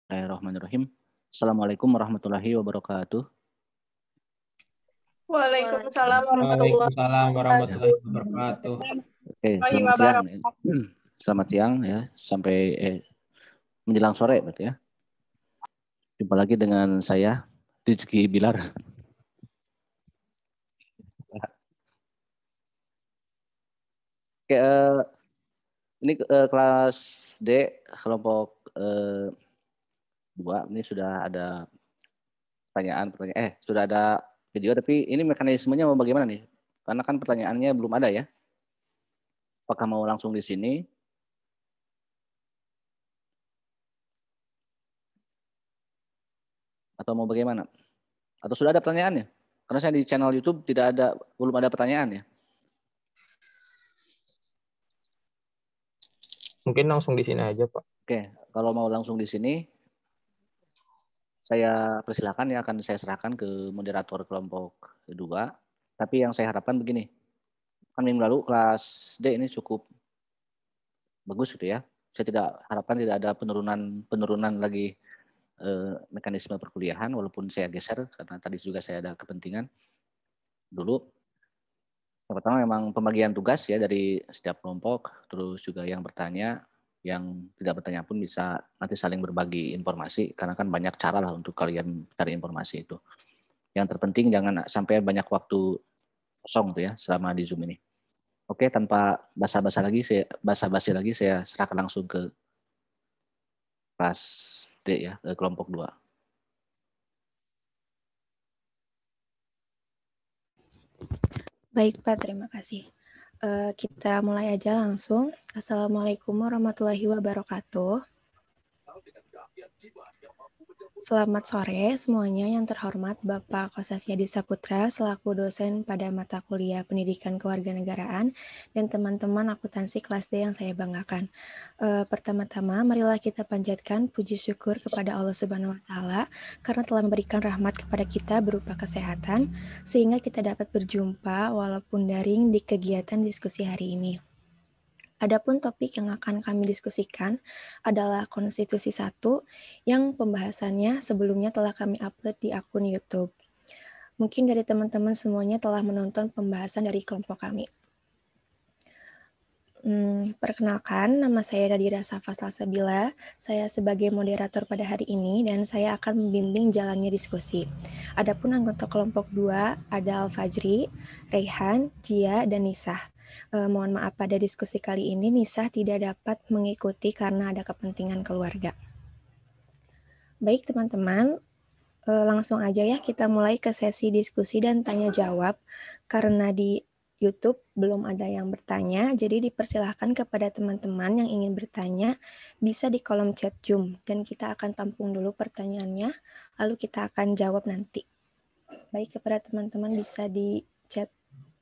Bismillahirrahmanirrahim. Assalamualaikum warahmatullahi wabarakatuh. Waalaikumsalam warahmatullahi Waalaikumsalam warahmatullahi wabarakatuh. Oke, selamat siang. Selamat siang ya, sampai menjelang sore berarti ya. Jumpa lagi dengan saya, Rizky Bilar. Oke, ini kelas D, kelompok 2. Ini sudah ada pertanyaan, sudah ada video, tapi ini mekanismenya mau bagaimana nih? Karena kan pertanyaannya belum ada ya. Apakah mau langsung di sini? Atau mau bagaimana? Atau sudah ada pertanyaannya? Karena saya di channel YouTube belum ada pertanyaan ya. Mungkin langsung di sini aja, Pak. Oke, kalau mau langsung di sini, saya persilakan ya, akan saya serahkan ke moderator kelompok 2. Tapi yang saya harapkan begini, kan minggu lalu kelas D ini cukup bagus gitu ya. Saya harapkan tidak ada penurunan lagi mekanisme perkuliahan, walaupun saya geser karena tadi juga saya ada kepentingan dulu. Yang pertama memang pembagian tugas ya dari setiap kelompok, terus juga yang bertanya, yang tidak bertanya pun bisa nanti saling berbagi informasi, karena kan banyak cara lah untuk kalian cari informasi itu. Yang terpenting jangan sampai banyak waktu kosong tuh ya selama di Zoom ini. Oke, tanpa basa-basi lagi, saya serahkan langsung ke kelas D ya, ke kelompok 2. Baik Pak, terima kasih. Kita mulai aja langsung. Assalamualaikum warahmatullahi wabarakatuh. Selamat sore semuanya, yang terhormat Bapak Kosasiyadi Saputra selaku dosen pada mata kuliah Pendidikan Kewarganegaraan dan teman-teman akuntansi kelas D yang saya banggakan. Pertama-tama marilah kita panjatkan puji syukur kepada Allah Subhanahu wa taala karena telah memberikan rahmat kepada kita berupa kesehatan sehingga kita dapat berjumpa walaupun daring di kegiatan diskusi hari ini. Adapun topik yang akan kami diskusikan adalah Konstitusi 1 yang pembahasannya sebelumnya telah kami upload di akun YouTube. Mungkin dari teman-teman semuanya telah menonton pembahasan dari kelompok kami. Perkenalkan, nama saya Nadira Safa Salsabila. Saya sebagai moderator pada hari ini dan saya akan membimbing jalannya diskusi. Adapun anggota kelompok 2 ada Al-Fajri, Raihan, Jia, dan Nisah. Mohon maaf pada diskusi kali ini Nisah tidak dapat mengikuti karena ada kepentingan keluarga. Baik teman-teman, langsung aja ya kita mulai ke sesi diskusi dan tanya jawab. Karena di YouTube belum ada yang bertanya, jadi dipersilahkan kepada teman-teman yang ingin bertanya bisa di kolom chat Zoom dan kita akan tampung dulu pertanyaannya, lalu kita akan jawab nanti. Baik, kepada teman-teman bisa di chat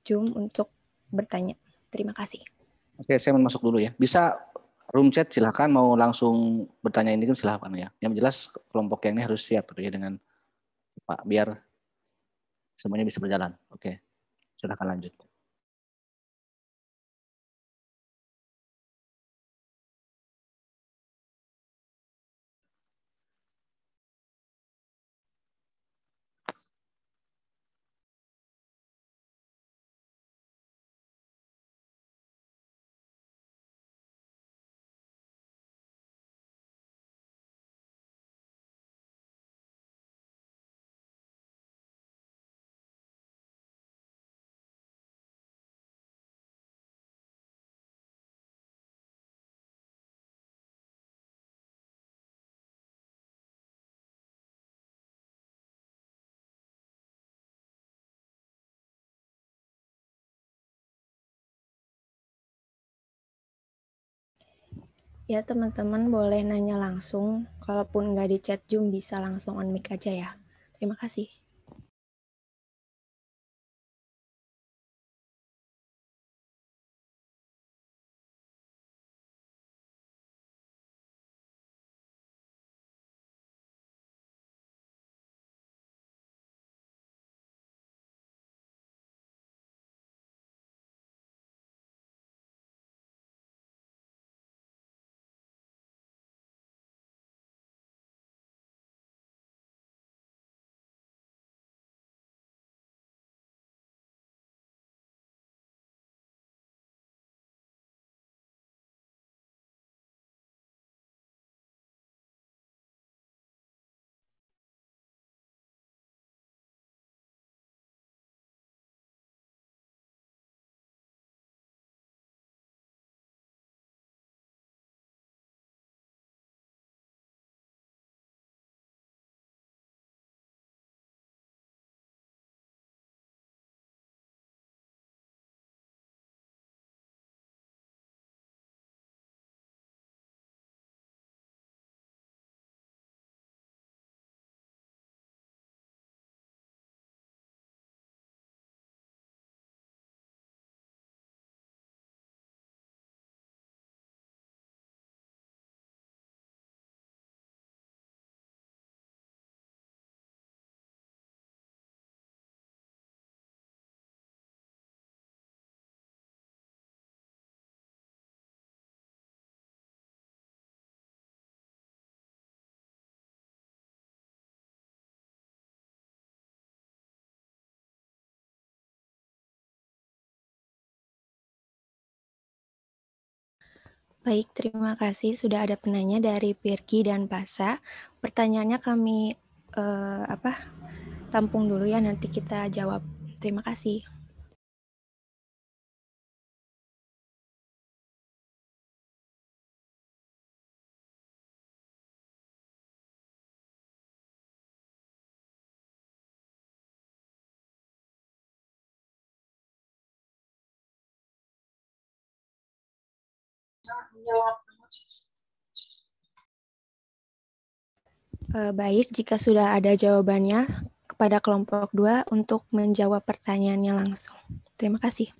Zoom untuk bertanya. Terima kasih. Oke, saya mau masuk dulu ya. Bisa room chat silahkan, mau langsung bertanya ini kan silahkan ya. Yang jelas kelompok yang ini harus siap gitu ya dengan Pak, biar semuanya bisa berjalan. Oke, silahkan lanjut. Ya teman-teman boleh nanya langsung, kalaupun nggak di chat Zoom bisa langsung on mic aja ya. Terima kasih. Baik, terima kasih. Sudah ada penanya dari Pirgi dan Pasa. Pertanyaannya kami tampung dulu ya, nanti kita jawab. Terima kasih. Baik, jika sudah ada jawabannya kepada kelompok 2 untuk menjawab pertanyaannya langsung. Terima kasih.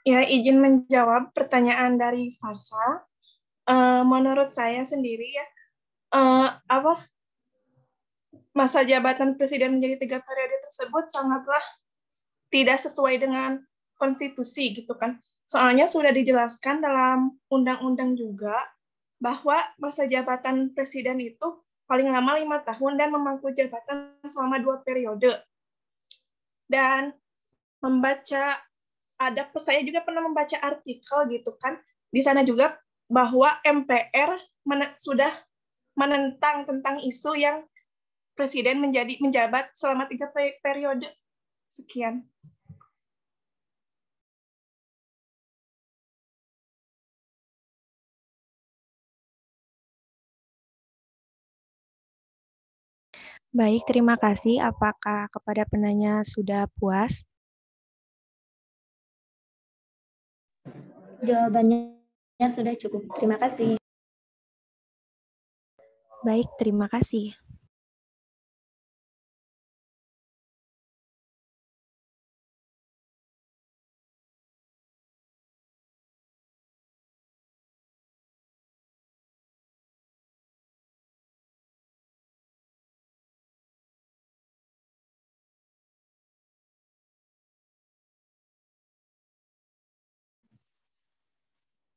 Ya, izin menjawab pertanyaan dari Fasa. Menurut saya sendiri ya, masa jabatan presiden menjadi 3 periode tersebut sangatlah tidak sesuai dengan konstitusi gitu kan. Soalnya sudah dijelaskan dalam undang-undang juga bahwa masa jabatan presiden itu paling lama 5 tahun dan memangku jabatan selama 2 periode. Dan saya juga pernah membaca artikel gitu kan, di sana juga bahwa MPR sudah menentang tentang isu yang presiden menjabat selama 3 periode. Sekian. Baik, terima kasih. Apakah kepada penanya sudah puas? Jawabannya sudah cukup. Terima kasih. Baik, terima kasih.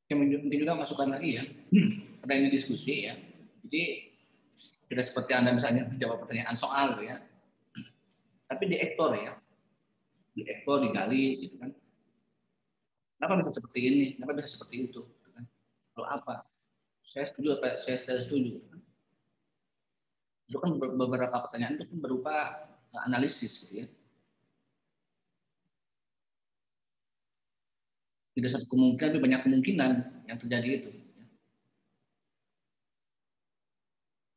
Mungkin juga masukan lagi ya, adanya diskusi ya. Jadi tidak seperti Anda misalnya menjawab pertanyaan soal ya, tapi diekspor ya, diekspor, digali gitu kan. Kenapa bisa seperti ini? Kenapa bisa seperti itu? Gitu kan? Kalau apa? Saya setuju apa? Saya tidak setuju. Gitu kan? Itu kan beberapa pertanyaan itu kan berupa analisis gitu ya. Tidak satu kemungkinan, tapi banyak kemungkinan yang terjadi itu.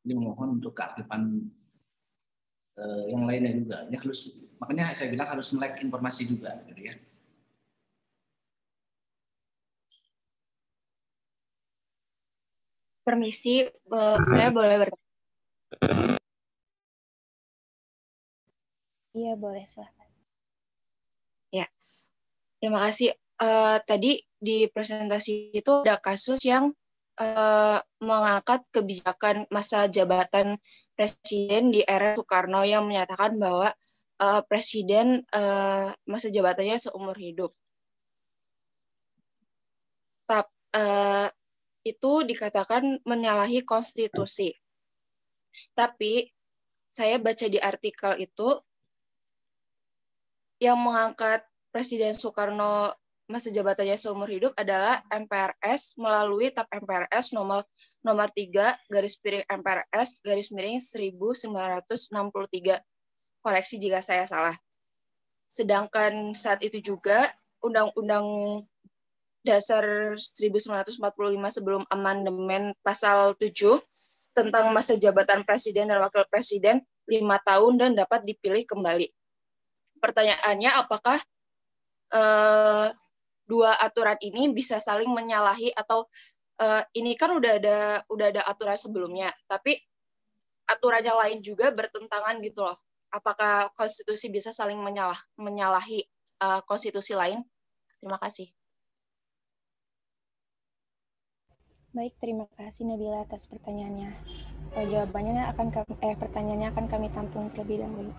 Jadi memohon untuk keaktifan yang lainnya juga. Ini harus, makanya saya bilang harus melek informasi juga, gitu ya. Permisi, saya boleh bertanya? Iya, boleh, silahkan. Ya, terima kasih. Tadi di presentasi itu ada kasus yang mengangkat kebijakan masa jabatan presiden di era Soekarno yang menyatakan bahwa presiden masa jabatannya seumur hidup. Itu dikatakan menyalahi konstitusi. Tapi saya baca di artikel itu yang mengangkat Presiden Soekarno masa jabatannya seumur hidup adalah MPRS melalui TAP MPRS nomor 3 garis miring MPRS garis miring 1963. Koreksi jika saya salah. Sedangkan saat itu juga Undang-Undang Dasar 1945 sebelum amandemen pasal 7 tentang masa jabatan presiden dan wakil presiden 5 tahun dan dapat dipilih kembali. Pertanyaannya, apakah dua aturan ini bisa saling menyalahi atau ini kan udah ada aturan sebelumnya, tapi aturan yang lain juga bertentangan gitu loh. Apakah konstitusi bisa saling menyalahi konstitusi lain? Terima kasih. Baik, terima kasih Nabila atas pertanyaannya. Pertanyaannya akan kami tampung terlebih dahulu.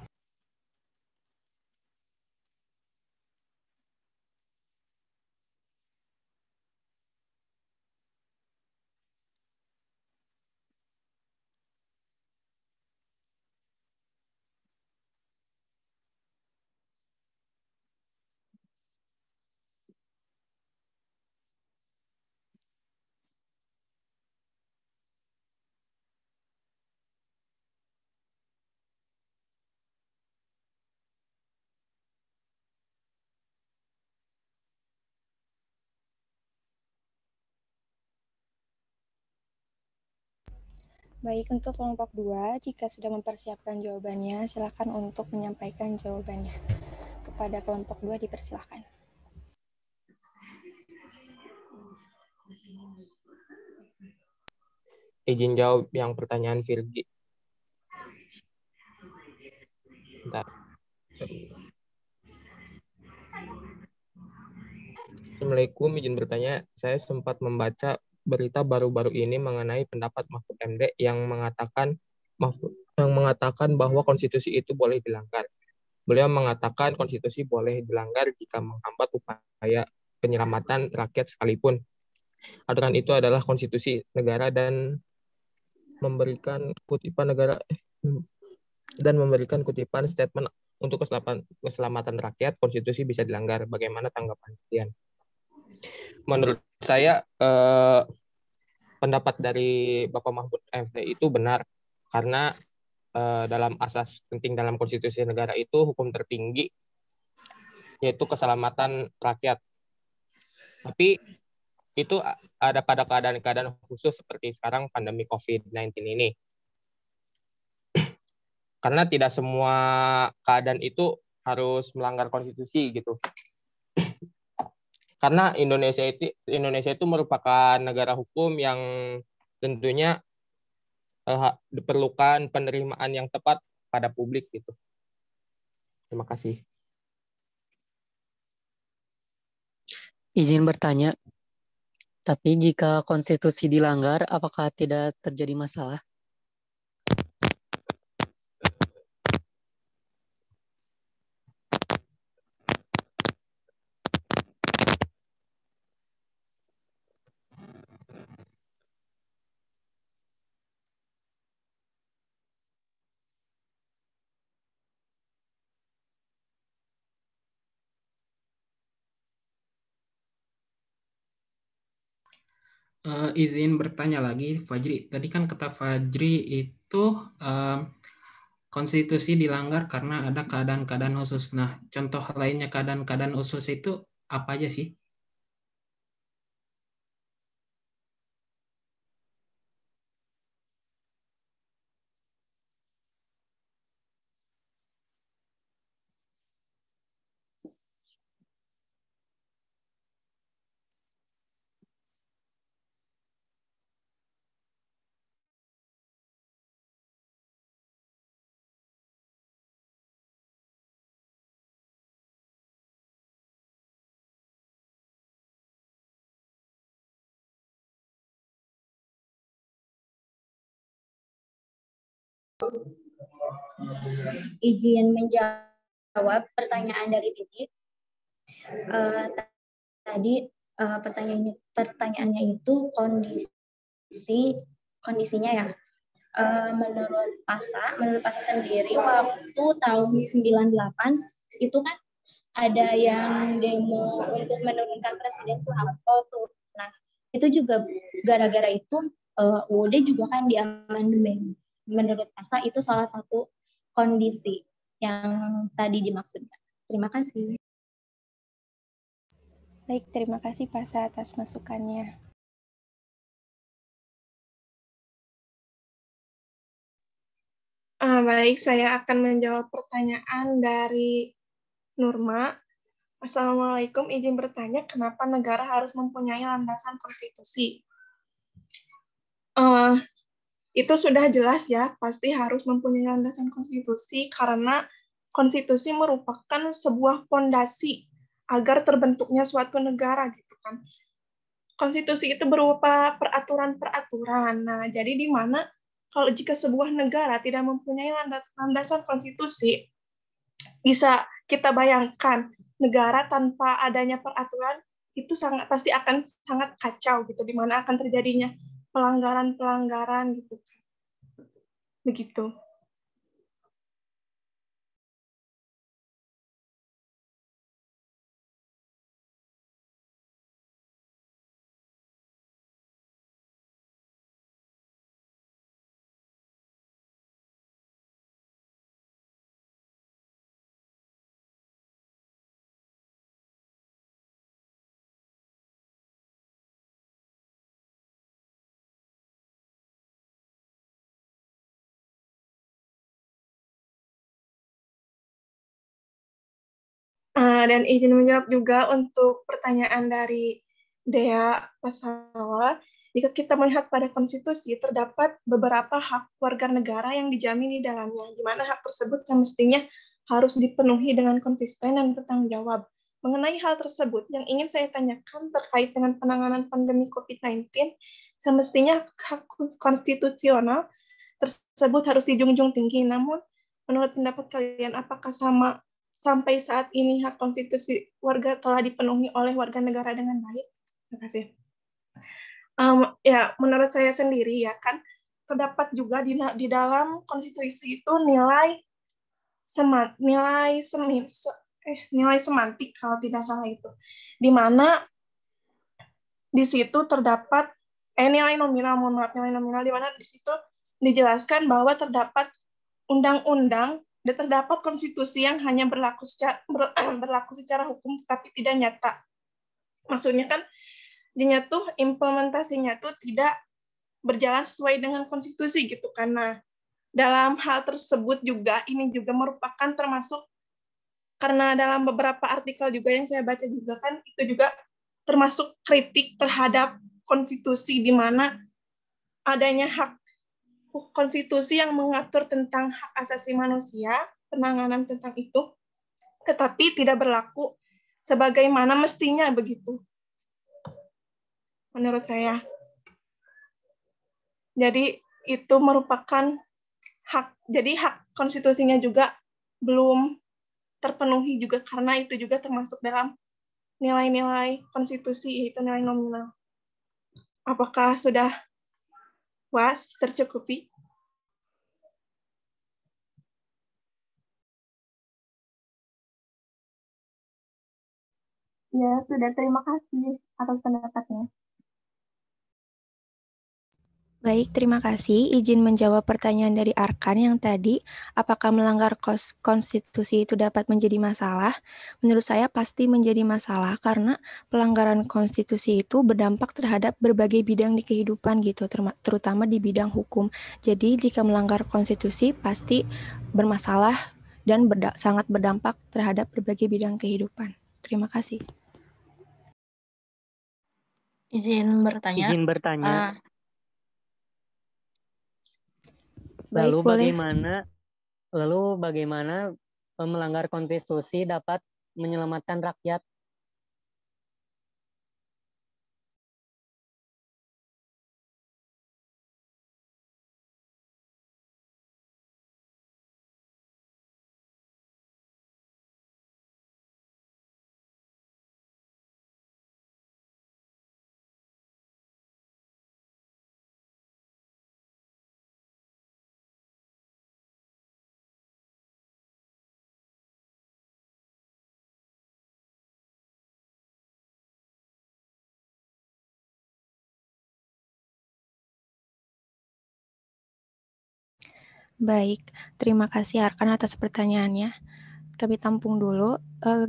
Baik, untuk kelompok 2, jika sudah mempersiapkan jawabannya, silakan untuk menyampaikan jawabannya. Kepada kelompok 2 dipersilakan. Izin jawab yang pertanyaan Virgi. Bentar. Assalamualaikum, izin bertanya. Saya sempat membaca berita baru-baru ini mengenai pendapat Mahfud MD yang mengatakan bahwa konstitusi itu boleh dilanggar. Beliau mengatakan konstitusi boleh dilanggar jika menghambat upaya penyelamatan rakyat sekalipun aturan itu adalah konstitusi negara dan memberikan kutipan statement untuk keselamatan rakyat, konstitusi bisa dilanggar. Bagaimana tanggapan kalian? Menurut saya pendapat dari Bapak Mahfud MD itu benar karena dalam asas penting dalam konstitusi negara itu hukum tertinggi yaitu keselamatan rakyat. Tapi itu ada pada keadaan-keadaan khusus seperti sekarang pandemi COVID-19 ini. Karena tidak semua keadaan itu harus melanggar konstitusi gitu. Karena Indonesia itu merupakan negara hukum yang tentunya diperlukan penerimaan yang tepat pada publik gitu. Terima kasih. Izin bertanya, tapi jika konstitusi dilanggar, apakah tidak terjadi masalah? Izin bertanya lagi, Fajri. Tadi kan kata Fajri itu konstitusi dilanggar karena ada keadaan-keadaan khusus. Nah, contoh lainnya keadaan-keadaan khusus itu apa aja sih? Izin menjawab pertanyaan dari Vicky. Tadi pertanyaannya itu kondisinya ya. Menurut PASA sendiri waktu tahun 98 itu kan ada yang demo untuk menurunkan Presiden Soeharto tuh. Nah, itu juga gara-gara itu UUD juga kan diamandemen. Menurut PASA itu salah satu kondisi yang tadi dimaksudkan. Terima kasih. Baik, terima kasih PASA atas masukannya. Baik, saya akan menjawab pertanyaan dari Nurma. Assalamualaikum, izin bertanya kenapa negara harus mempunyai landasan konstitusi? Itu sudah jelas ya, pasti harus mempunyai landasan konstitusi karena konstitusi merupakan sebuah fondasi agar terbentuknya suatu negara gitu kan. Konstitusi itu berupa peraturan-peraturan. Nah, jadi di mana kalau jika sebuah negara tidak mempunyai landasan konstitusi, bisa kita bayangkan negara tanpa adanya peraturan itu pasti akan sangat kacau gitu, di mana akan terjadinya pelanggaran-pelanggaran gitu. Begitu. Dan izin menjawab juga untuk pertanyaan dari Dea Pasawa. Jika kita melihat pada konstitusi, terdapat beberapa hak warga negara yang dijamin di dalamnya, di mana hak tersebut semestinya harus dipenuhi dengan konsisten dan bertanggung jawab. Mengenai hal tersebut, yang ingin saya tanyakan terkait dengan penanganan pandemi COVID-19, semestinya hak konstitusional tersebut harus dijunjung tinggi. Namun, menurut pendapat kalian, apakah sampai saat ini hak konstitusi warga telah dipenuhi oleh warga negara dengan baik? Terima kasih. Ya, menurut saya sendiri ya kan, terdapat juga di dalam konstitusi itu nilai semantik kalau tidak salah itu, di mana di situ terdapat nilai nominal, di mana di situ dijelaskan bahwa terdapat undang-undang dan terdapat konstitusi yang hanya berlaku secara hukum tapi tidak nyata. Maksudnya kan jadinya tuh implementasinya tuh tidak berjalan sesuai dengan konstitusi gitu. Karena dalam hal tersebut juga ini juga merupakan termasuk, karena dalam beberapa artikel juga yang saya baca juga kan itu juga termasuk kritik terhadap konstitusi, di mana adanya hak konstitusi yang mengatur tentang hak asasi manusia, penanganan tentang itu, tetapi tidak berlaku sebagaimana mestinya begitu. Menurut saya. Jadi itu merupakan hak, jadi hak konstitusinya juga belum terpenuhi juga, karena itu juga termasuk dalam nilai-nilai konstitusi, yaitu nilai nominal. Apakah sudah puas, tercukupi? Ya, sudah. Terima kasih atas pendapatnya. Baik, terima kasih. Izin menjawab pertanyaan dari Arkan yang tadi, apakah melanggar konstitusi itu dapat menjadi masalah? Menurut saya pasti menjadi masalah karena pelanggaran konstitusi itu berdampak terhadap berbagai bidang di kehidupan gitu, terutama di bidang hukum. Jadi jika melanggar konstitusi pasti bermasalah dan sangat berdampak terhadap berbagai bidang kehidupan. Terima kasih. Izin bertanya. Izin bertanya. Baik, Lalu bagaimana melanggar konstitusi dapat menyelamatkan rakyat? Baik, terima kasih Arkan atas pertanyaannya. Kami tampung dulu.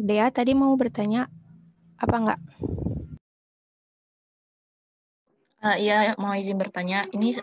Dea tadi mau bertanya apa enggak? Iya, mau izin bertanya. Ini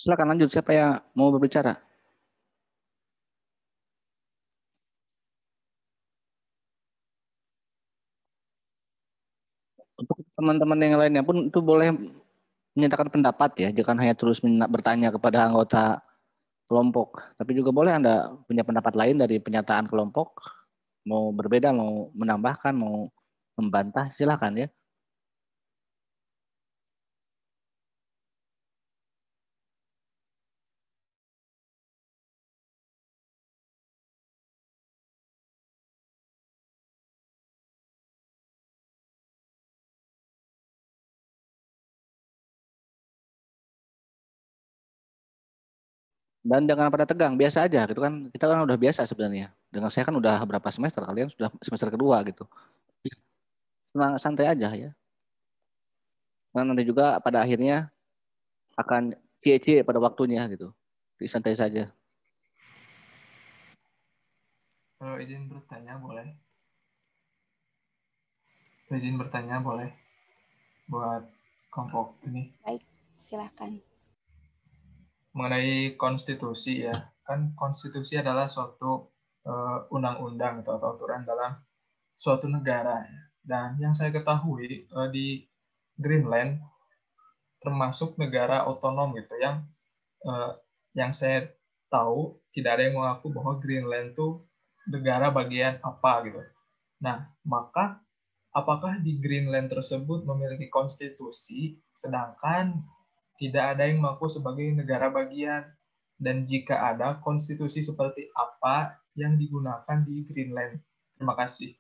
Silakan lanjut, siapa yang mau berbicara? Untuk teman-teman yang lainnya pun itu boleh menyatakan pendapat ya, jangan hanya terus bertanya kepada anggota kelompok, tapi juga boleh Anda punya pendapat lain dari pernyataan kelompok, mau berbeda, mau menambahkan, mau membantah, silakan ya. Dan jangan pada tegang, biasa aja gitu kan. Kita kan udah biasa sebenarnya. Dengan saya kan udah berapa semester, kalian sudah semester kedua gitu. Senang, santai aja ya. Karena nanti juga pada akhirnya akan cie-cie pada waktunya gitu. Jadi santai saja. Kalau izin bertanya boleh? Izin bertanya boleh? Buat kelompok ini. Baik, silakan. Mengenai konstitusi ya, kan konstitusi adalah suatu undang-undang atau aturan dalam suatu negara. Dan yang saya ketahui di Greenland termasuk negara otonom gitu yang saya tahu tidak ada yang mengaku bahwa Greenland itu negara bagian apa gitu. Nah, maka apakah di Greenland tersebut memiliki konstitusi sedangkan tidak ada yang mengaku sebagai negara bagian? Dan jika ada, konstitusi seperti apa yang digunakan di Greenland? Terima kasih.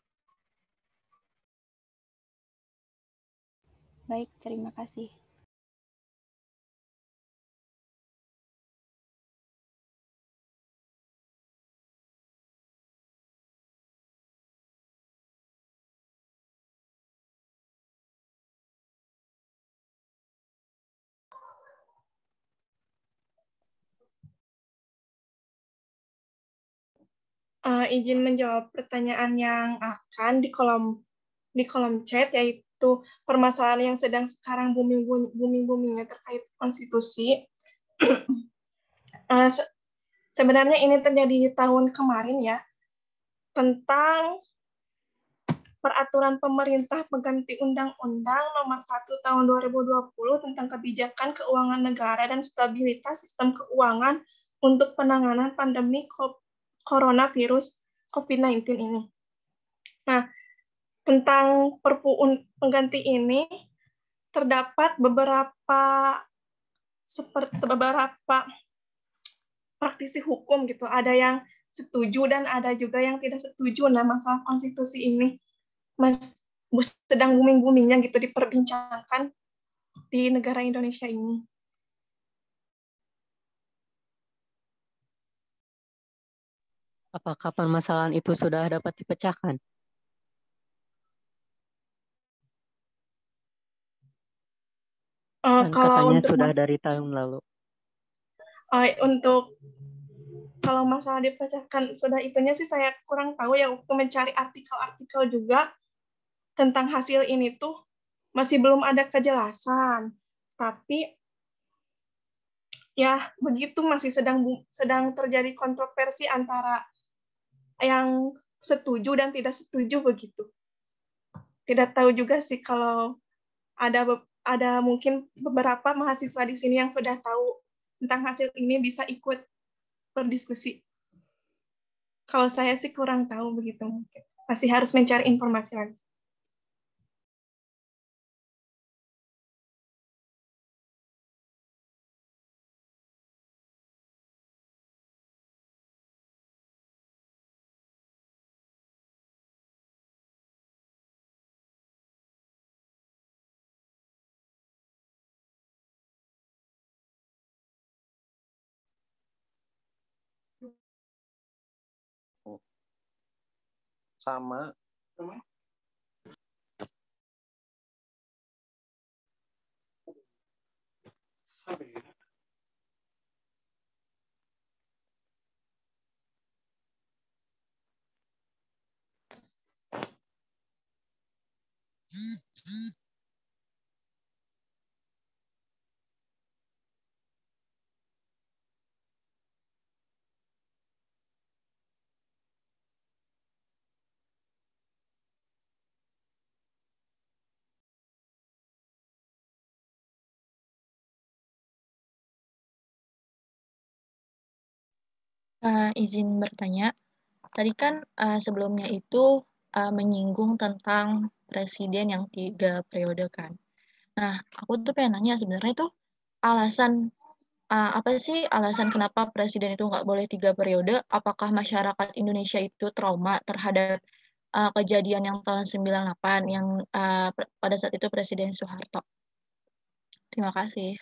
Baik, terima kasih. Izin menjawab pertanyaan yang akan di kolom chat, yaitu permasalahan yang sedang sekarang booming-boomingnya terkait konstitusi. Sebenarnya ini terjadi tahun kemarin ya, tentang peraturan pemerintah pengganti Undang-Undang Nomor 1 Tahun 2020 tentang kebijakan keuangan negara dan stabilitas sistem keuangan untuk penanganan pandemi coronavirus COVID-19 ini. Nah, tentang Perpu pengganti ini terdapat beberapa praktisi hukum gitu. Ada yang setuju dan ada juga yang tidak setuju. Nah, masalah konstitusi ini sedang booming-boomingnya gitu diperbincangkan di negara Indonesia ini. Apakah permasalahan itu sudah dapat dipecahkan? Kan katanya sudah dari tahun lalu. Untuk kalau masalah dipecahkan sudah itunya sih saya kurang tahu ya, waktu mencari artikel-artikel juga tentang hasil ini tuh masih belum ada kejelasan. Tapi ya begitu, masih sedang terjadi kontroversi antara yang setuju dan tidak setuju begitu. Tidak tahu juga sih kalau ada mungkin beberapa mahasiswa di sini yang sudah tahu tentang hasil ini bisa ikut berdiskusi. Kalau saya sih kurang tahu begitu, mungkin masih harus mencari informasi lagi. Sama. Izin bertanya. Tadi kan sebelumnya itu menyinggung tentang presiden yang 3 periode kan. Nah, aku tuh pengen nanya sebenarnya itu alasan apa sih alasan kenapa presiden itu nggak boleh 3 periode? Apakah masyarakat Indonesia itu trauma terhadap kejadian yang tahun 98 yang pada saat itu Presiden Soeharto? Terima kasih.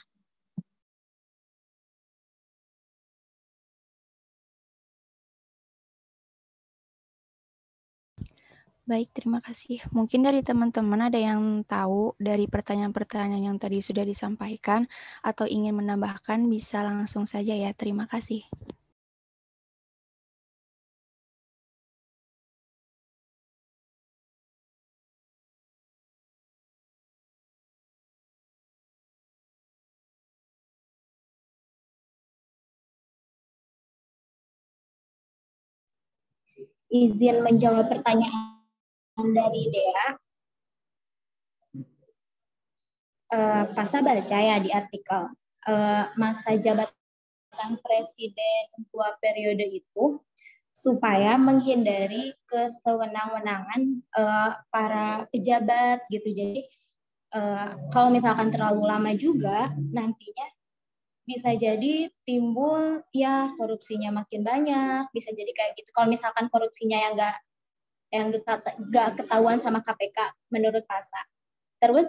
Baik, terima kasih. Mungkin dari teman-teman ada yang tahu dari pertanyaan-pertanyaan yang tadi sudah disampaikan atau ingin menambahkan, bisa langsung saja ya. Terima kasih. Izin menjawab pertanyaan dari Dea. Pasta baca ya di artikel. Masa jabatan presiden 2 periode itu supaya menghindari kesewenang-wenangan para pejabat gitu. Jadi kalau misalkan terlalu lama juga nantinya bisa jadi timbul ya korupsinya makin banyak, bisa jadi kayak gitu. Kalau misalkan korupsinya yang nggak ketahuan sama KPK menurut Pasa. Terus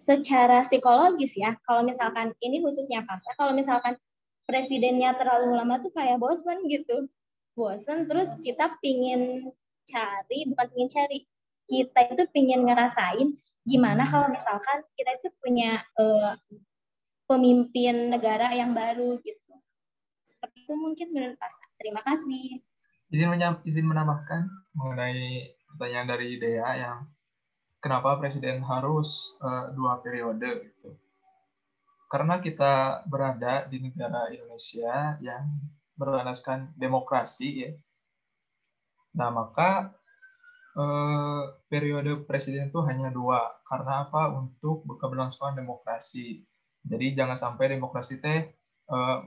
secara psikologis ya, kalau misalkan ini khususnya Pasa, kalau misalkan presidennya terlalu lama tuh kayak bosen gitu. Bosen, terus kita bukan pingin cari, kita itu pingin ngerasain gimana kalau misalkan kita itu punya pemimpin negara yang baru gitu. Seperti itu mungkin menurut Pasa. Terima kasih. Izin menambahkan mengenai pertanyaan dari Dea yang kenapa presiden harus 2 periode gitu. Karena kita berada di negara Indonesia yang berlandaskan demokrasi ya. Nah, maka periode presiden itu hanya 2. Karena apa? Untuk keberlangsungan demokrasi. Jadi jangan sampai demokrasi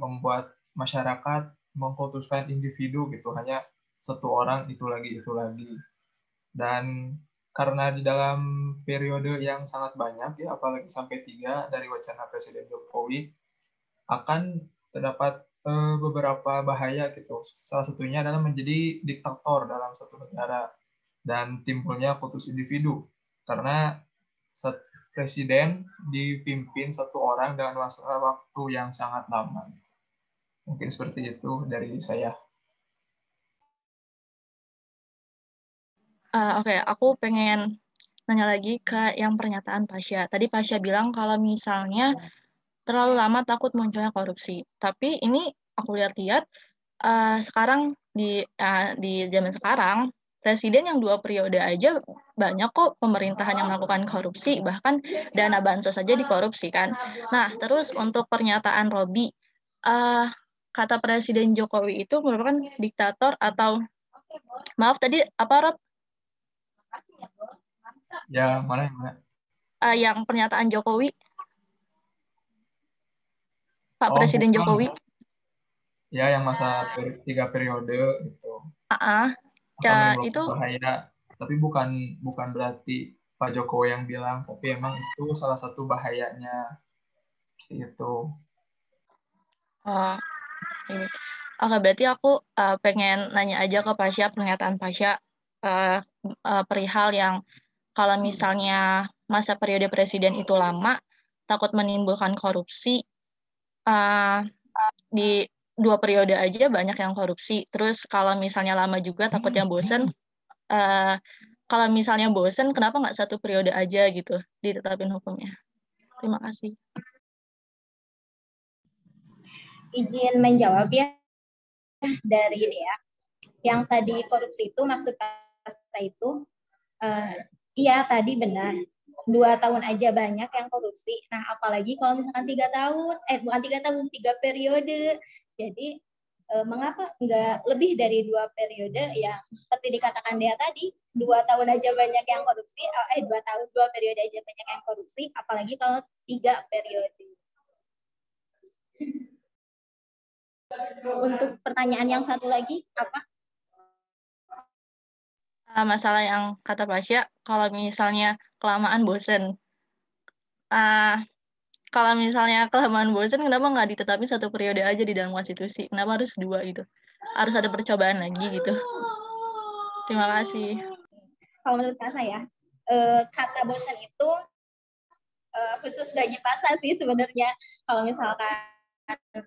membuat masyarakat mengkultuskan individu gitu, hanya satu orang itu lagi. Dan karena di dalam periode yang sangat banyak ya, apalagi sampai 3 dari wacana Presiden Jokowi, akan terdapat beberapa bahaya gitu. Salah satunya adalah menjadi diktator dalam satu negara dan timbulnya kultus individu karena presiden dipimpin satu orang dengan waktu yang sangat lama. Mungkin seperti itu dari saya. Oke, aku pengen nanya lagi ke yang pernyataan Pasha. Tadi Pasha bilang kalau misalnya terlalu lama takut munculnya korupsi. Tapi ini aku lihat-lihat sekarang di zaman sekarang presiden yang 2 periode aja banyak kok pemerintahan yang melakukan korupsi, bahkan dana bansos saja dikorupsi kan. Nah, terus untuk pernyataan Robi, kata Presiden Jokowi itu merupakan diktator atau maaf tadi apa Rob? Ya, mana yang mana? Yang pernyataan Jokowi, Pak Oh, Presiden bukan. Jokowi. Ya, yang masa 3 periode itu. Ya, itu bahaya. Tapi bukan berarti Pak Jokowi yang bilang, tapi emang itu salah satu bahayanya. Gitu. Oh, ini. Oke, berarti aku pengen nanya aja ke Pasha, pernyataan Pasha perihal yang kalau misalnya masa periode presiden itu lama, takut menimbulkan korupsi. Di 2 periode aja banyak yang korupsi. Terus kalau misalnya lama juga takutnya bosen. Kalau misalnya bosen, kenapa nggak 1 periode aja gitu ditetapin hukumnya? Terima kasih. Izin menjawab ya dari Dea. Yang tadi korupsi itu maksud Pasta itu iya tadi benar. 2 tahun aja banyak yang korupsi. Nah, apalagi kalau misalkan 3 tahun, bukan 3 tahun, 3 periode. Jadi mengapa enggak lebih dari 2 periode? Ya seperti dikatakan Dea tadi, 2 tahun aja banyak yang korupsi, 2 periode aja banyak yang korupsi, apalagi kalau 3 periode. Untuk pertanyaan yang satu lagi apa? Masalah yang kata Pasya, kalau misalnya kelamaan bosen. Kalau misalnya kelamaan bosen, kenapa nggak ditetapin 1 periode aja di dalam konstitusi? Kenapa harus 2 gitu? Harus ada percobaan lagi gitu. Terima kasih. Kalau menurut saya, kata bosen itu khusus bagi PASA sih sebenarnya. Kalau misalkan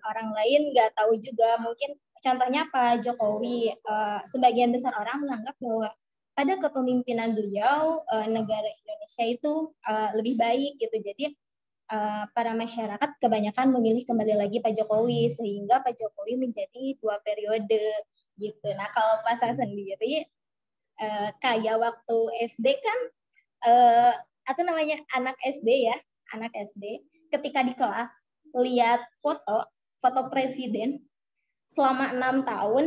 orang lain nggak tahu juga, mungkin contohnya Pak Jokowi, sebagian besar orang menganggap bahwa pada kepemimpinan beliau negara Indonesia itu lebih baik gitu. Jadi para masyarakat kebanyakan memilih kembali lagi Pak Jokowi, sehingga Pak Jokowi menjadi 2 periode gitu. Nah kalau PASA sendiri kayak waktu SD kan atau namanya anak SD ya, anak SD ketika di kelas lihat foto presiden selama 6 tahun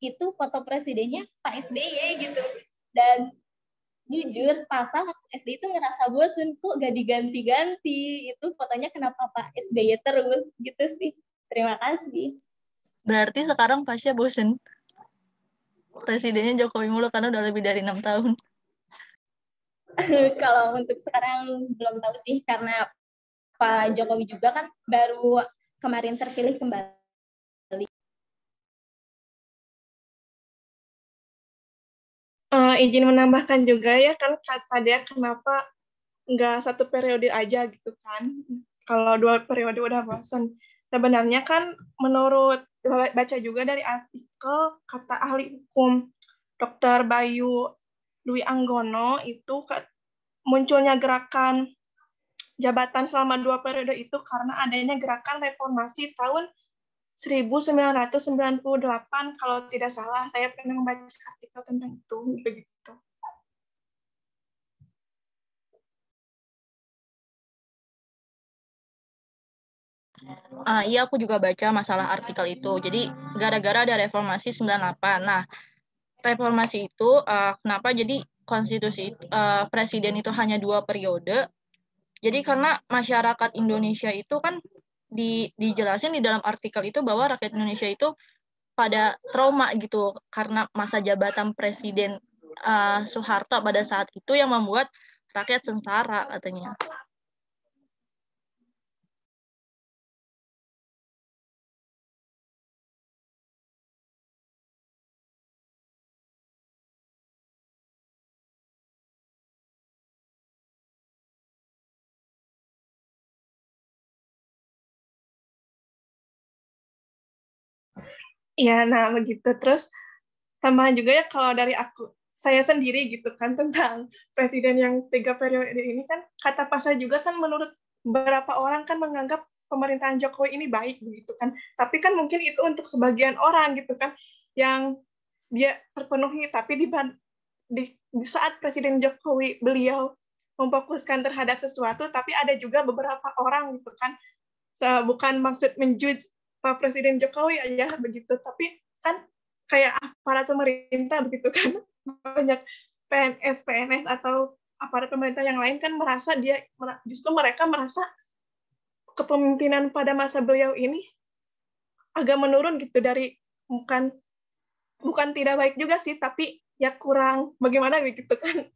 itu foto presidennya Pak SBY gitu. Dan jujur PASA waktu SD itu ngerasa bosen kok gak diganti-ganti, itu fotonya kenapa Pak SBY terus gitu sih. Terima kasih. Berarti sekarang Pasya bosen. Presidennya Jokowi mulu karena udah lebih dari 6 tahun. Kalau untuk sekarang belum tahu sih, karena Pak Jokowi juga kan baru kemarin terpilih kembali. Izin menambahkan juga ya, kan kata dia kenapa nggak 1 periode aja gitu kan. Kalau 2 periode udah bosan. Sebenarnya kan menurut baca juga dari artikel kata ahli hukum Dr. Bayu Dwi Anggono itu munculnya gerakan jabatan selama 2 periode itu karena adanya gerakan reformasi tahun 1998 kalau tidak salah, saya pernah membaca artikel tentang itu begitu. Iya, aku juga baca masalah artikel itu. Jadi, gara-gara ada reformasi 98. Nah, reformasi itu kenapa jadi konstitusi presiden itu hanya 2 periode? Jadi karena masyarakat Indonesia itu kan dijelasin di dalam artikel itu bahwa rakyat Indonesia itu pada trauma gitu karena masa jabatan Presiden Soeharto pada saat itu yang membuat rakyat sengsara katanya. Iya, nah begitu. Terus tambahan juga ya kalau dari saya sendiri gitu kan tentang presiden yang 3 periode ini kan kata PASA juga kan menurut beberapa orang kan menganggap pemerintahan Jokowi ini baik begitu kan. Tapi kan mungkin itu untuk sebagian orang gitu kan yang dia terpenuhi, tapi di saat Presiden Jokowi beliau memfokuskan terhadap sesuatu, tapi ada juga beberapa orang gitu kan, bukan maksud menjudge Pak Presiden Jokowi aja begitu, tapi kan kayak aparat pemerintah begitu kan, banyak PNS atau aparat pemerintah yang lain kan merasa justru mereka merasa kepemimpinan pada masa beliau ini agak menurun gitu, dari bukan tidak baik juga sih, tapi ya kurang bagaimana gitu kan,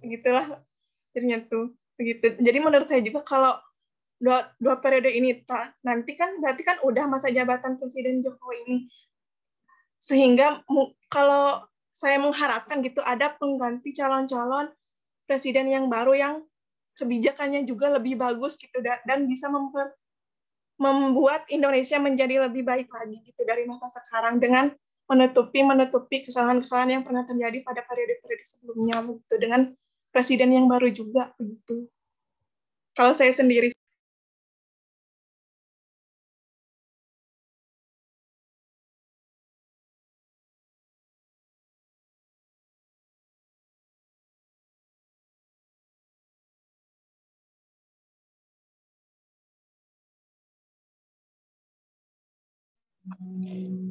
begitulah jadinya tuh begitu. Jadi menurut saya juga kalau dua periode ini nanti kan berarti kan udah masa jabatan Presiden Jokowi ini, sehingga kalau saya mengharapkan gitu ada pengganti calon-calon presiden yang baru yang kebijakannya juga lebih bagus gitu dan bisa membuat Indonesia menjadi lebih baik lagi gitu dari masa sekarang dengan menutupi kesalahan-kesalahan yang pernah terjadi pada periode-periode sebelumnya begitu, dengan presiden yang baru juga begitu. Kalau saya sendiri.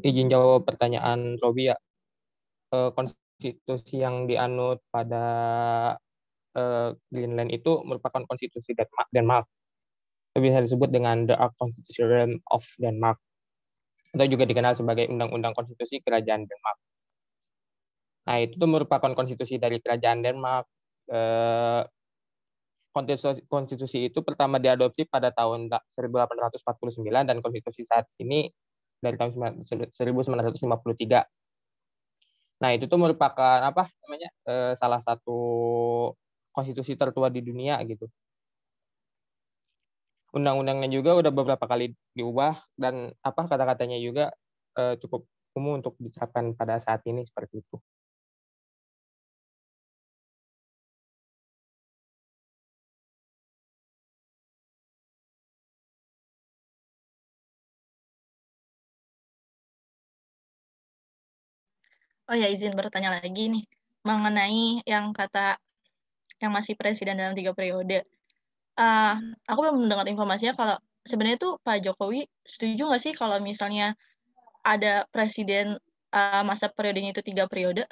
Izin jawab pertanyaan Robi ya. Konstitusi yang dianut pada Greenland itu merupakan konstitusi Denmark. Bisa disebut dengan the Constitution of Denmark. atau juga dikenal sebagai Undang-Undang Konstitusi Kerajaan Denmark. Nah, itu tuh merupakan konstitusi dari Kerajaan Denmark. Konstitusi itu pertama diadopsi pada tahun 1849 dan konstitusi saat ini dari tahun 1953. Nah, itu tuh merupakan salah satu konstitusi tertua di dunia gitu. Undang-undangnya juga udah beberapa kali diubah dan kata-katanya juga cukup umum untuk diterapkan pada saat ini seperti itu. Oh ya, izin bertanya lagi nih mengenai yang kata yang masih presiden dalam 3 periode. Aku belum mendengar informasinya kalau sebenarnya tuh Pak Jokowi setuju nggak sih kalau misalnya ada presiden masa periodenya itu 3 periode?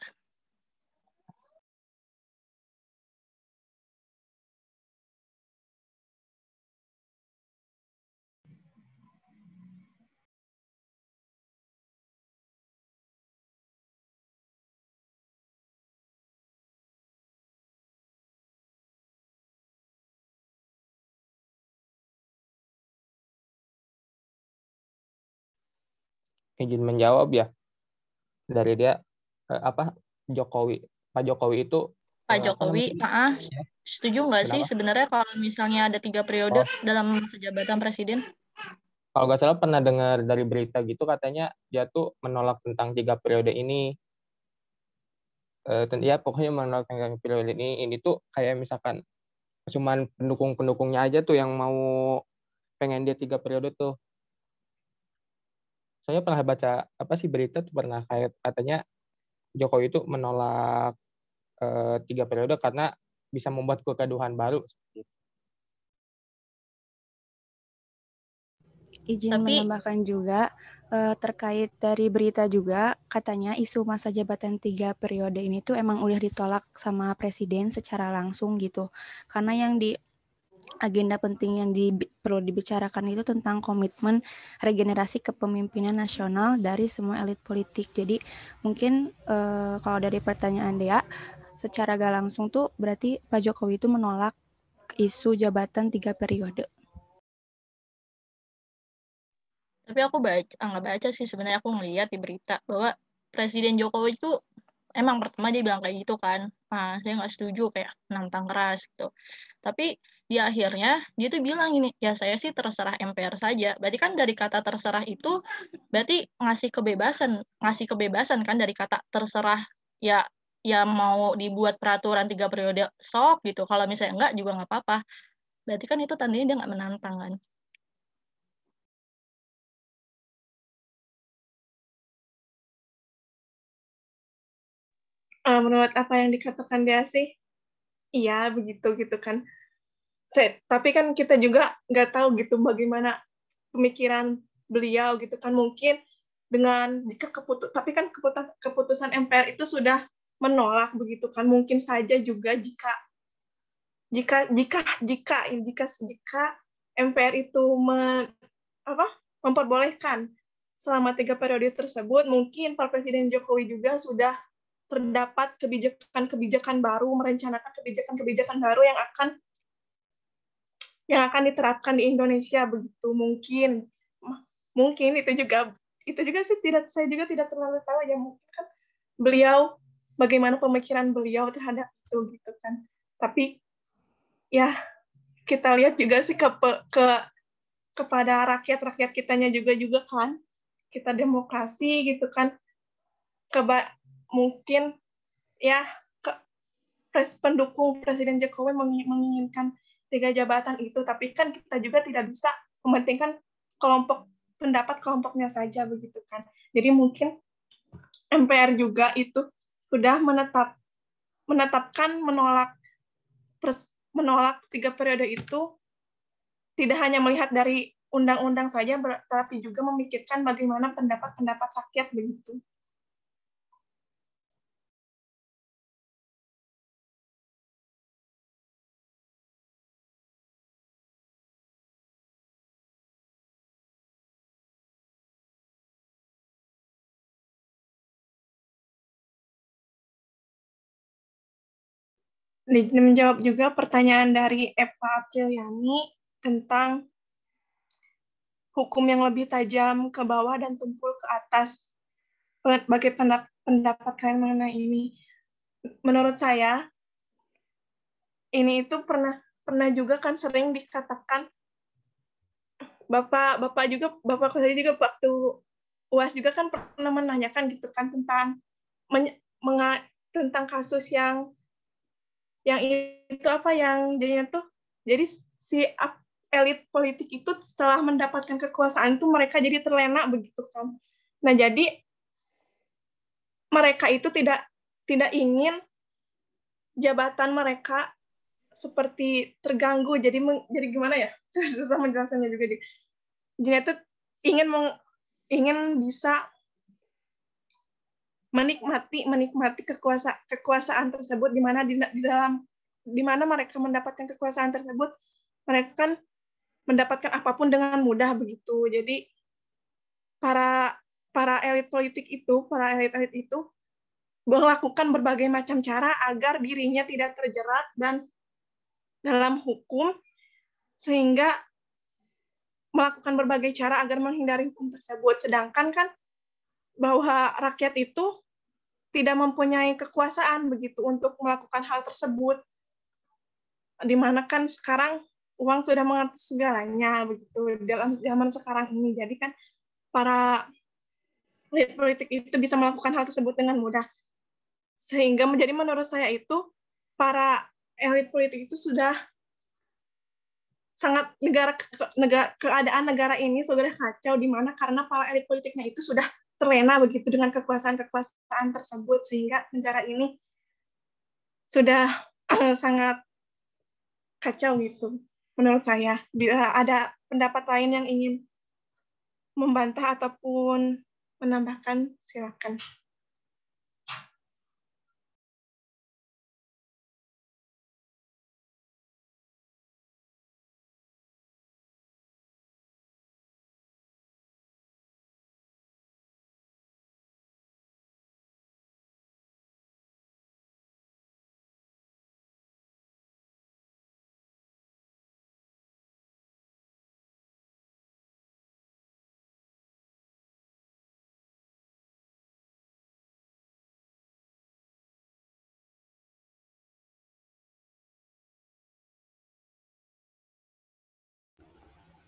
Izin menjawab ya dari dia Jokowi. Pak Jokowi itu Pak Jokowi, setuju nggak sih sebenarnya kalau misalnya ada 3 periode dalam masa jabatan presiden? Kalau nggak salah pernah dengar dari berita gitu katanya dia tuh menolak tentang 3 periode ini. Ya pokoknya menolak tentang periode ini. Ini tuh kayak misalkan cuman pendukung-pendukungnya aja tuh yang mau pengen dia 3 periode tuh. Saya pernah baca berita tuh pernah kayak katanya Jokowi itu menolak 3 periode karena bisa membuat kegaduhan baru. Izin menambahkan juga terkait dari berita juga katanya isu masa jabatan 3 periode ini tuh emang udah ditolak sama presiden secara langsung gitu. Karena yang di agenda penting yang perlu dibicarakan itu tentang komitmen regenerasi kepemimpinan nasional dari semua elit politik. Jadi mungkin kalau dari pertanyaan Dea, secara gak langsung tuh berarti Pak Jokowi itu menolak isu jabatan 3 periode. Tapi aku nggak baca sih sebenarnya, aku ngeliat di berita bahwa Presiden Jokowi itu emang pertama dia bilang kayak gitu kan, saya nggak setuju, kayak nantang keras gitu. Tapi di akhirnya dia tuh bilang gini, ya saya sih terserah MPR saja. Berarti kan dari kata terserah itu berarti ngasih kebebasan kan dari kata terserah, ya mau dibuat peraturan 3 periode sok gitu. Kalau misalnya enggak juga nggak apa-apa. Berarti kan itu tandanya dia nggak menantang kan. Menurut apa yang dikatakan dia sih, iya begitu gitu kan. Tapi kan kita juga nggak tahu gitu bagaimana pemikiran beliau gitu kan, mungkin dengan tapi kan keputusan MPR itu sudah menolak begitu kan, mungkin saja juga jika MPR itu memperbolehkan selama 3 periode tersebut, mungkin Pak Presiden Jokowi juga sudah terdapat kebijakan-kebijakan baru, merencanakan kebijakan-kebijakan baru yang akan diterapkan di Indonesia begitu. Mungkin itu juga sih saya juga tidak terlalu tahu ya, mungkin kan beliau bagaimana pemikiran beliau terhadap itu gitu kan. Tapi ya kita lihat juga sih kepada rakyat kitanya juga kan, kita demokrasi gitu kan, mungkin ya pendukung Presiden Jokowi menginginkan 3 jabatan itu, tapi kan kita juga tidak bisa mementingkan pendapat kelompoknya saja begitu kan. Jadi mungkin MPR juga itu sudah menetapkan menolak 3 periode itu tidak hanya melihat dari undang-undang saja, tapi juga memikirkan bagaimana pendapat rakyat begitu. menjawab juga pertanyaan dari Eva Apriliani tentang hukum yang lebih tajam ke bawah dan tumpul ke atas. Bagaimana pendapat kalian mengenai ini? Menurut saya, ini itu pernah juga kan sering dikatakan Bapak saya juga waktu UAS juga kan pernah menanyakan gitu kan tentang tentang kasus yang itu apa yang jadinya tuh jadi si elit politik itu setelah mendapatkan kekuasaan itu mereka jadi terlena begitu kan. Nah, jadi mereka itu tidak ingin jabatan mereka seperti terganggu. Jadi gimana ya? Susah menjelaskannya juga. Jadi itu ingin bisa menikmati kekuasaan tersebut, di mana mereka mendapatkan kekuasaan tersebut, mereka kan mendapatkan apapun dengan mudah begitu. Jadi para elit politik itu, para elit itu melakukan berbagai macam cara agar dirinya tidak terjerat dan dalam hukum, sehingga melakukan berbagai cara agar menghindari hukum tersebut. Sedangkan kan bahwa rakyat itu tidak mempunyai kekuasaan begitu untuk melakukan hal tersebut. Di mana kan sekarang uang sudah mengatur segalanya begitu dalam zaman sekarang ini. Jadi kan para elit politik itu bisa melakukan hal tersebut dengan mudah. Sehingga menjadi menurut saya itu para elit politik itu sudah sangat keadaan negara ini sudah kacau, di mana karena para elit politiknya itu sudah terlena begitu dengan kekuasaan tersebut, sehingga negara ini sudah sangat kacau gitu menurut saya. Bila ada pendapat lain yang ingin membantah ataupun menambahkan, silakan.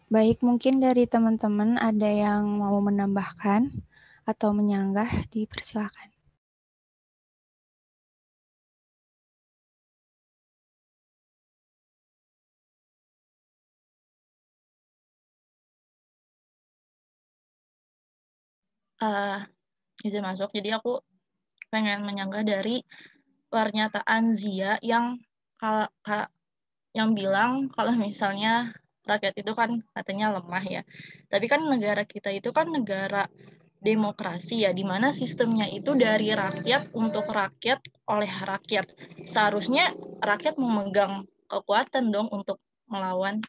Baik, mungkin dari teman-teman ada yang mau menambahkan atau menyanggah, dipersilakan. Izin masuk. Jadi aku pengen menyanggah dari pernyataan Zia yang bilang kalau misalnya rakyat itu kan katanya lemah ya. Tapi kan negara kita itu kan negara demokrasi ya, di mana sistemnya itu dari rakyat untuk rakyat oleh rakyat. Seharusnya rakyat memegang kekuatan dong untuk melawan.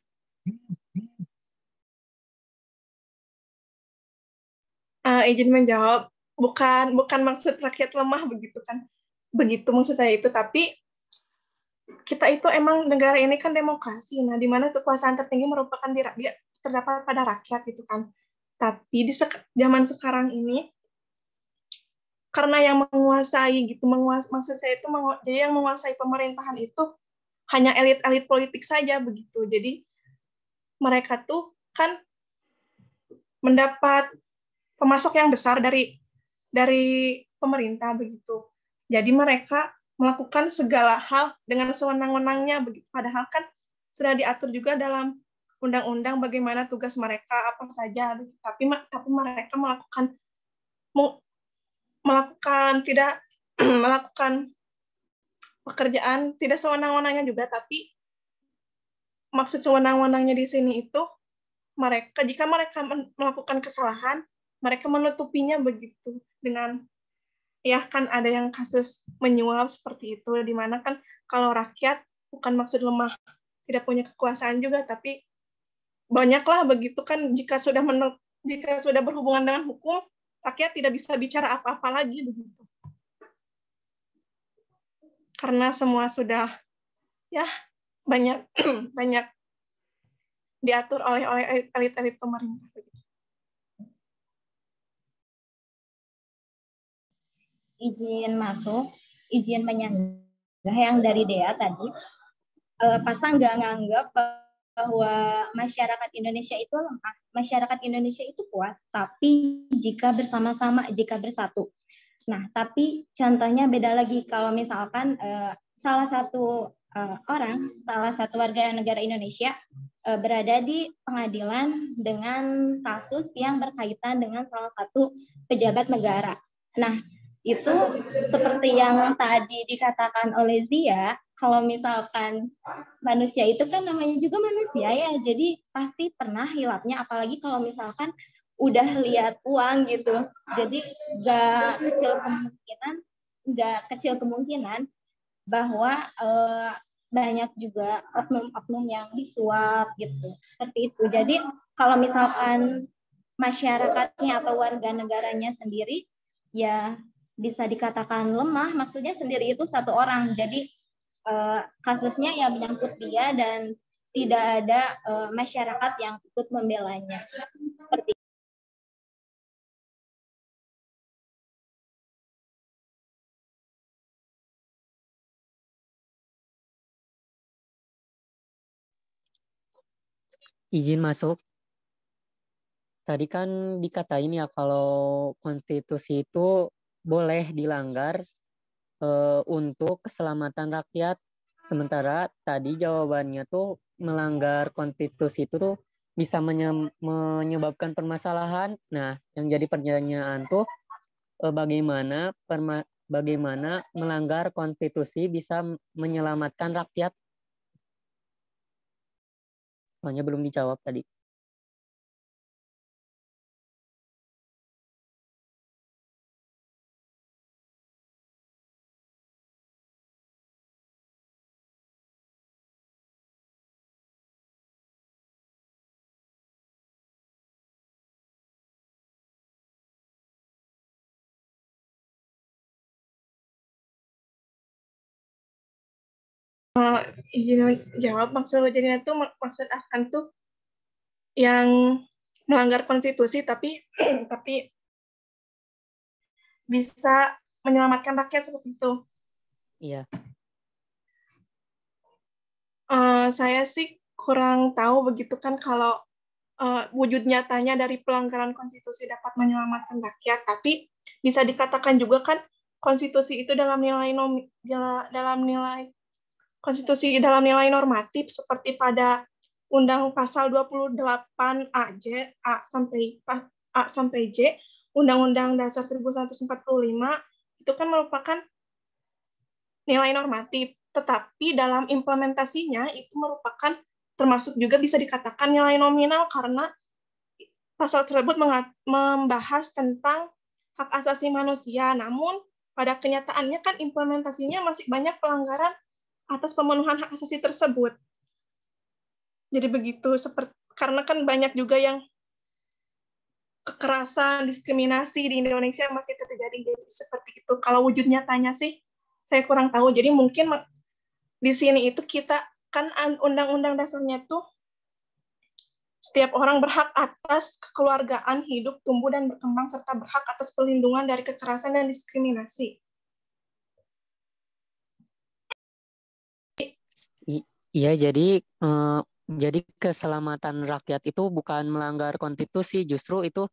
Izin menjawab, bukan maksud rakyat lemah begitu kan, begitu maksud saya itu, tapi kita itu emang negara ini kan demokrasi, nah di mana kekuasaan tertinggi merupakan terdapat pada rakyat gitu kan. Tapi di zaman sekarang ini, karena yang menguasai gitu, maksud saya itu jadi yang menguasai pemerintahan itu hanya elit-elit politik saja begitu. Jadi mereka tuh kan mendapat pemasok yang besar dari pemerintah begitu. Jadi mereka melakukan segala hal dengan sewenang-wenangnya begitu. Padahal kan sudah diatur juga dalam undang-undang bagaimana tugas mereka apa saja. Tapi mereka melakukan tidak melakukan pekerjaan tidak sewenang-wenangnya juga. Tapi maksud sewenang-wenangnya di sini itu jika mereka melakukan kesalahan, mereka menutupinya begitu dengan ya kan ada yang kasus menyuap seperti itu, di mana kan kalau rakyat bukan maksud lemah tidak punya kekuasaan juga, tapi banyaklah begitu kan jika sudah berhubungan dengan hukum, rakyat tidak bisa bicara apa-apa lagi begitu. Karena semua sudah ya banyak banyak diatur oleh elit-elit pemerintah. Izin masuk, izin menyanggah yang dari Dea tadi. Pasang nggak nganggap bahwa masyarakat Indonesia itu lemah, masyarakat Indonesia itu kuat, tapi jika bersama-sama, jika bersatu. Nah, tapi contohnya beda lagi kalau misalkan salah satu warga negara Indonesia berada di pengadilan dengan kasus yang berkaitan dengan salah satu pejabat negara. Nah, itu seperti yang tadi dikatakan oleh Zia, kalau misalkan manusia itu kan namanya juga manusia ya, jadi pasti pernah hilapnya, apalagi kalau misalkan udah lihat uang gitu. Jadi nggak kecil kemungkinan bahwa banyak juga oknum-oknum yang disuap gitu, seperti itu. Jadi kalau misalkan masyarakatnya atau warga negaranya sendiri ya bisa dikatakan lemah, maksudnya sendiri itu satu orang. Jadi kasusnya ya menyangkut dia dan tidak ada masyarakat yang ikut membelanya. Seperti Izin masuk. Tadi kan dikatain ya kalau konstitusi itu boleh dilanggar untuk keselamatan rakyat. Sementara tadi jawabannya tuh melanggar konstitusi itu tuh bisa menyebabkan permasalahan. Nah, yang jadi pertanyaan tuh bagaimana melanggar konstitusi bisa menyelamatkan rakyat? Soalnya belum dijawab tadi. Izin jawab, maksudnya tuh maksud akan tuh yang melanggar konstitusi tapi bisa menyelamatkan rakyat seperti itu. Iya. Saya sih kurang tahu begitu kan kalau wujud nyatanya dari pelanggaran konstitusi dapat menyelamatkan rakyat, tapi bisa dikatakan juga kan konstitusi itu dalam nilai normatif seperti pada Undang Pasal 28 A sampai J Undang-Undang Dasar 1945 itu kan merupakan nilai normatif, tetapi dalam implementasinya itu merupakan termasuk juga bisa dikatakan nilai nominal karena pasal tersebut membahas tentang hak asasi manusia. Namun pada kenyataannya kan implementasinya masih banyak pelanggaran atas pemenuhan hak asasi tersebut. Jadi begitu, karena kan banyak juga yang kekerasan, diskriminasi di Indonesia masih terjadi, jadi seperti itu. Kalau wujud nyatanya sih, saya kurang tahu. Jadi mungkin di sini itu kita kan undang-undang dasarnya tuh setiap orang berhak atas kekeluargaan, hidup, tumbuh, dan berkembang, serta berhak atas perlindungan dari kekerasan dan diskriminasi. Iya, jadi keselamatan rakyat itu bukan melanggar konstitusi, justru itu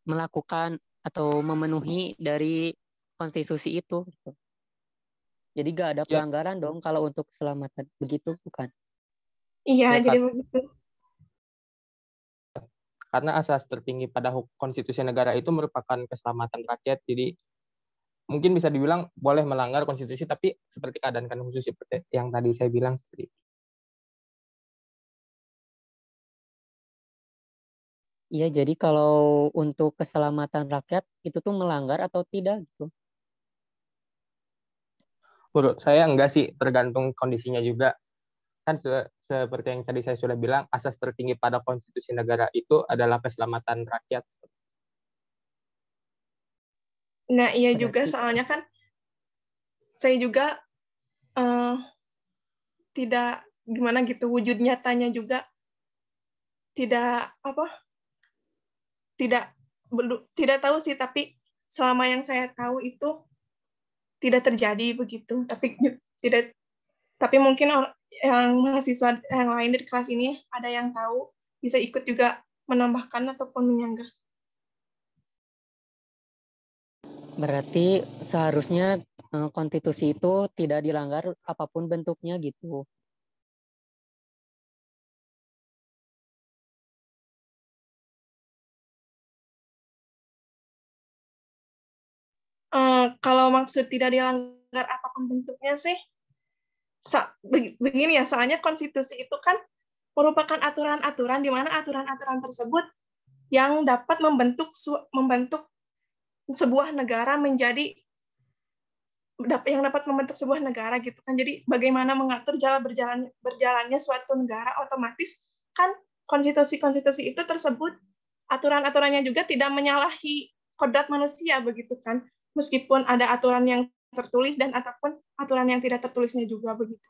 melakukan atau memenuhi dari konstitusi itu. Jadi gak ada pelanggaran dong kalau untuk keselamatan, begitu bukan? Iya, jadi begitu. Karena asas tertinggi pada konstitusi negara itu merupakan keselamatan rakyat, jadi mungkin bisa dibilang boleh melanggar konstitusi, tapi seperti keadaan khusus seperti yang tadi saya bilang. Iya, jadi kalau untuk keselamatan rakyat itu tuh melanggar atau tidak gitu? Menurut saya enggak sih, tergantung kondisinya juga. Kan seperti yang tadi saya sudah bilang, asas tertinggi pada konstitusi negara itu adalah keselamatan rakyat. Nah, iya juga, soalnya kan saya juga tidak gimana gitu, wujud nyatanya juga tidak tidak tahu sih, tapi selama yang saya tahu itu tidak terjadi begitu. Tapi mungkin yang mahasiswa yang lain di kelas ini ada yang tahu, bisa ikut juga menambahkan ataupun menyanggah. Berarti seharusnya konstitusi itu tidak dilanggar apapun bentuknya gitu. Kalau maksud tidak dilanggar apapun bentuknya sih, begini ya, soalnya konstitusi itu kan merupakan aturan-aturan di mana aturan-aturan tersebut yang dapat membentuk sebuah negara menjadi sebuah negara gitu kan. Jadi bagaimana mengatur berjalannya suatu negara, otomatis kan konstitusi itu tersebut aturan-aturannya juga tidak menyalahi kodrat manusia begitu kan. Meskipun ada aturan yang tertulis dan ataupun aturan yang tidak tertulisnya juga begitu.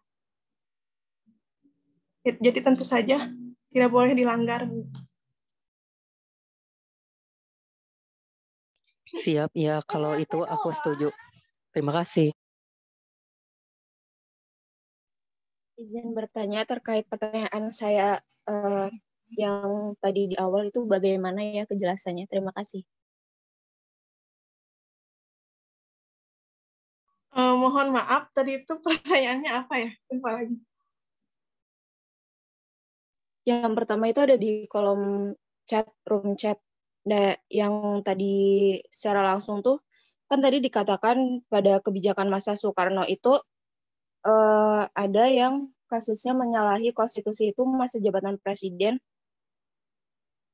Jadi tentu saja tidak boleh dilanggar. Siap, ya kalau itu aku setuju. Terima kasih. Izin bertanya terkait pertanyaan saya yang tadi di awal itu bagaimana ya kejelasannya? Terima kasih. Mohon maaf, tadi itu pertanyaannya apa ya? Lupa lagi. Yang pertama itu ada di kolom chat, room chat. Nah, yang tadi secara langsung tuh, kan tadi dikatakan pada kebijakan masa Soekarno itu ada yang kasusnya menyalahi konstitusi itu masa jabatan presiden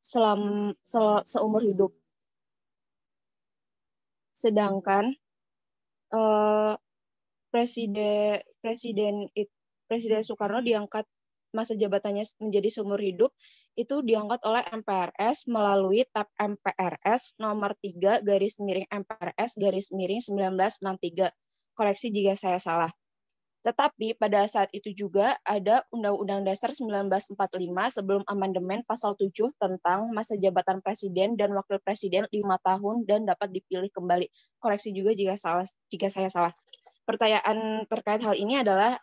seumur hidup. Sedangkan Presiden Soekarno diangkat masa jabatannya menjadi seumur hidup itu diangkat oleh MPRS melalui TAP MPRS nomor 3 garis miring MPRS garis miring 1963. Koreksi jika saya salah. Tetapi pada saat itu juga ada Undang-Undang Dasar 1945 sebelum amandemen pasal 7 tentang masa jabatan presiden dan wakil presiden 5 tahun dan dapat dipilih kembali. Koreksi juga jika saya salah. Pertanyaan terkait hal ini adalah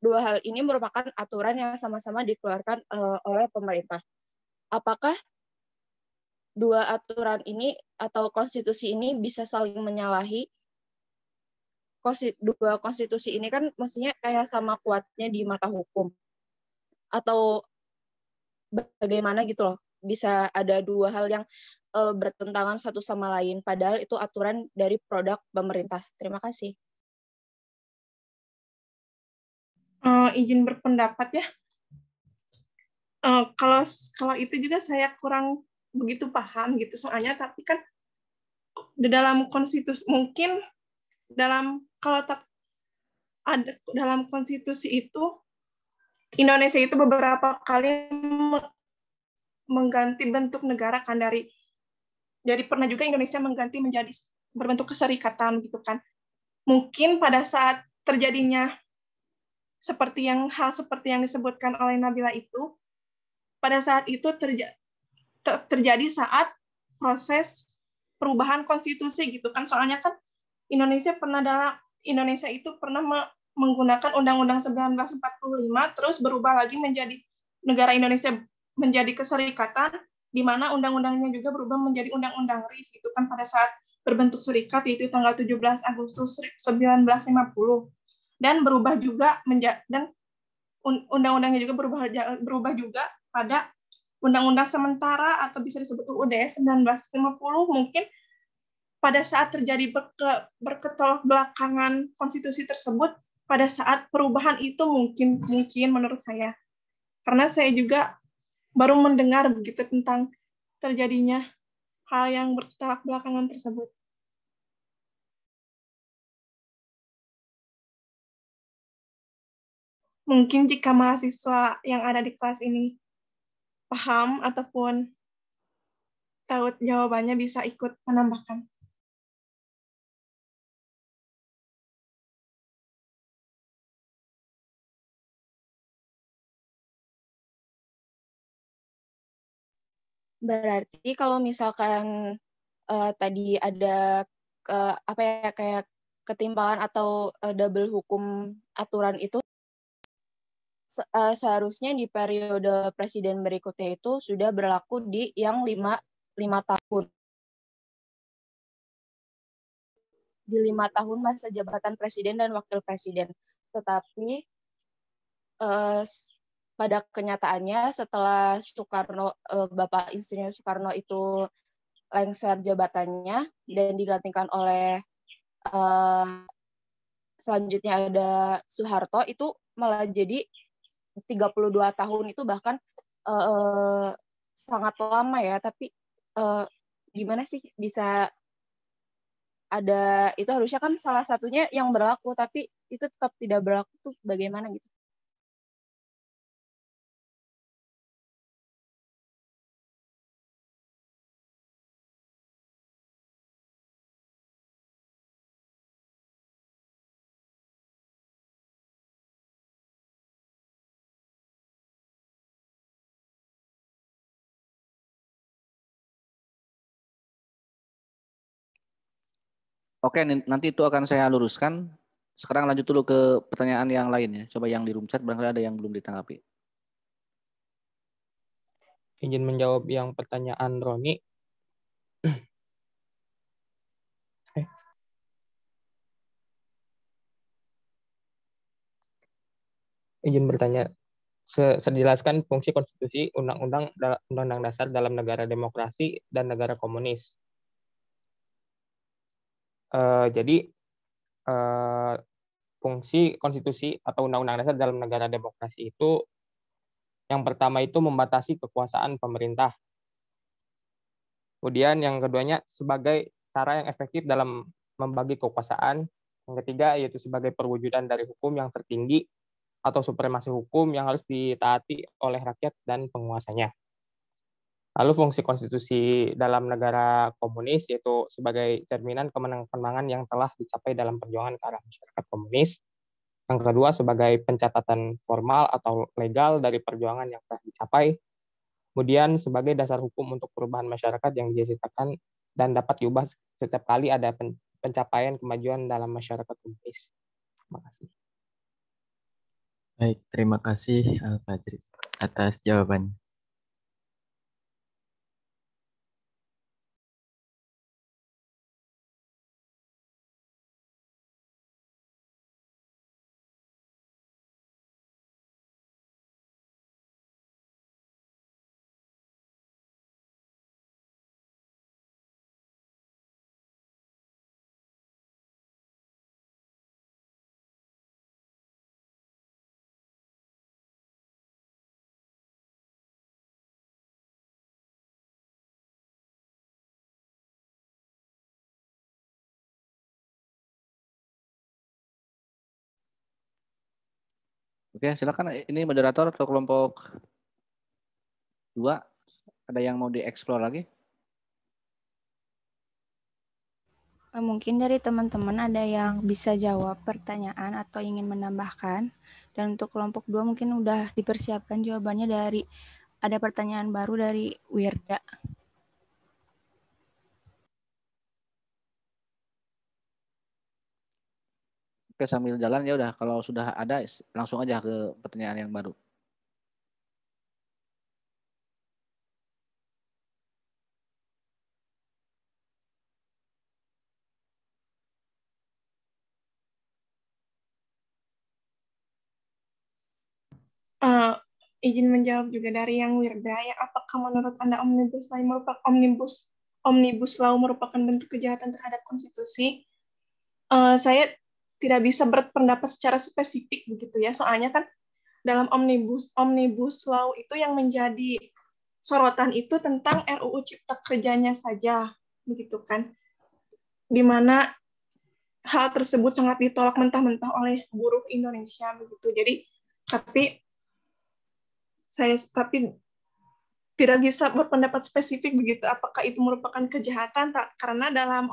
dua hal ini merupakan aturan yang sama-sama dikeluarkan oleh pemerintah. Apakah dua aturan ini atau konstitusi ini bisa saling menyalahi? Dua konstitusi ini kan maksudnya kayak sama kuatnya di mata hukum. Atau bagaimana gitu loh. Bisa ada dua hal yang bertentangan satu sama lain. Padahal itu aturan dari produk pemerintah. Terima kasih. Izin berpendapat ya. Kalau itu juga saya kurang begitu paham gitu soalnya, tapi kan di dalam konstitusi mungkin dalam konstitusi itu Indonesia itu beberapa kali mengganti bentuk negara kan, dari pernah juga Indonesia mengganti menjadi berbentuk keserikatan gitu kan. Mungkin pada saat terjadinya hal seperti yang disebutkan oleh Nabila itu, pada saat itu terjadi saat proses perubahan konstitusi gitu kan. Soalnya kan Indonesia itu pernah menggunakan Undang-Undang 1945 terus berubah lagi menjadi negara Indonesia menjadi keserikatan, di mana undang-undangnya juga berubah menjadi Undang-Undang RIS gitu kan pada saat berbentuk serikat, yaitu tanggal 17 Agustus 1950. Dan berubah juga dan undang-undangnya juga berubah juga pada Undang-Undang Sementara atau bisa disebut UUD 1950. Mungkin pada saat terjadi berketolak belakangan konstitusi tersebut, pada saat perubahan itu mungkin menurut saya. Karena saya juga baru mendengar begitu tentang terjadinya hal yang bertolak belakangan tersebut. Mungkin jika mahasiswa yang ada di kelas ini paham ataupun tahu jawabannya, bisa ikut menambahkan. Berarti kalau misalkan tadi ada kayak ketimpangan atau double hukum aturan itu seharusnya di periode presiden berikutnya itu sudah berlaku di yang 5 tahun. Di 5 tahun masa jabatan presiden dan wakil presiden. Tetapi pada kenyataannya setelah Bapak Insinyur Soekarno itu lengser jabatannya dan digantikan oleh selanjutnya ada Soeharto, itu malah jadi 32 tahun. Itu bahkan sangat lama ya, tapi gimana sih bisa ada, itu harusnya kan salah satunya yang berlaku tapi itu tetap tidak berlaku, tuh bagaimana gitu? Oke, nanti itu akan saya luruskan. Sekarang lanjut dulu ke pertanyaan yang lain ya. Coba yang di room chat barangkali ada yang belum ditanggapi. Izin menjawab yang pertanyaan Roni. Izin bertanya, sejelaskan fungsi konstitusi undang-undang dasar dalam negara demokrasi dan negara komunis. Jadi fungsi konstitusi atau undang-undang dasar dalam negara demokrasi itu yang pertama itu membatasi kekuasaan pemerintah. Kemudian yang keduanya sebagai cara yang efektif dalam membagi kekuasaan. Yang ketiga yaitu sebagai perwujudan dari hukum yang tertinggi atau supremasi hukum yang harus ditaati oleh rakyat dan penguasanya. Lalu fungsi konstitusi dalam negara komunis yaitu sebagai cerminan kemenangan-kemenangan yang telah dicapai dalam perjuangan ke arah masyarakat komunis. Yang kedua sebagai pencatatan formal atau legal dari perjuangan yang telah dicapai. Kemudian sebagai dasar hukum untuk perubahan masyarakat yang diciptakan dan dapat diubah setiap kali ada pencapaian kemajuan dalam masyarakat komunis. Terima kasih. Baik, terima kasih Al-Fajri atas jawabannya. Oke, silakan. Ini moderator atau kelompok 2, ada yang mau dieksplor lagi? Mungkin dari teman-teman ada yang bisa jawab pertanyaan atau ingin menambahkan. Dan untuk kelompok 2 mungkin udah dipersiapkan jawabannya dari, ada pertanyaan baru dari Wirda. Oke, sambil jalan ya udah, kalau sudah ada langsung aja ke pertanyaan yang baru. Izin menjawab juga dari yang Wirda, ya, apakah menurut Anda Omnibus Law merupakan bentuk kejahatan terhadap konstitusi? Saya tidak bisa berpendapat secara spesifik begitu ya, soalnya kan dalam Omnibus Law itu yang menjadi sorotan itu tentang RUU Cipta Kerjanya saja, begitu kan, di mana hal tersebut sangat ditolak mentah-mentah oleh buruh Indonesia begitu. Jadi tapi tidak bisa berpendapat spesifik begitu apakah itu merupakan kejahatan, karena dalam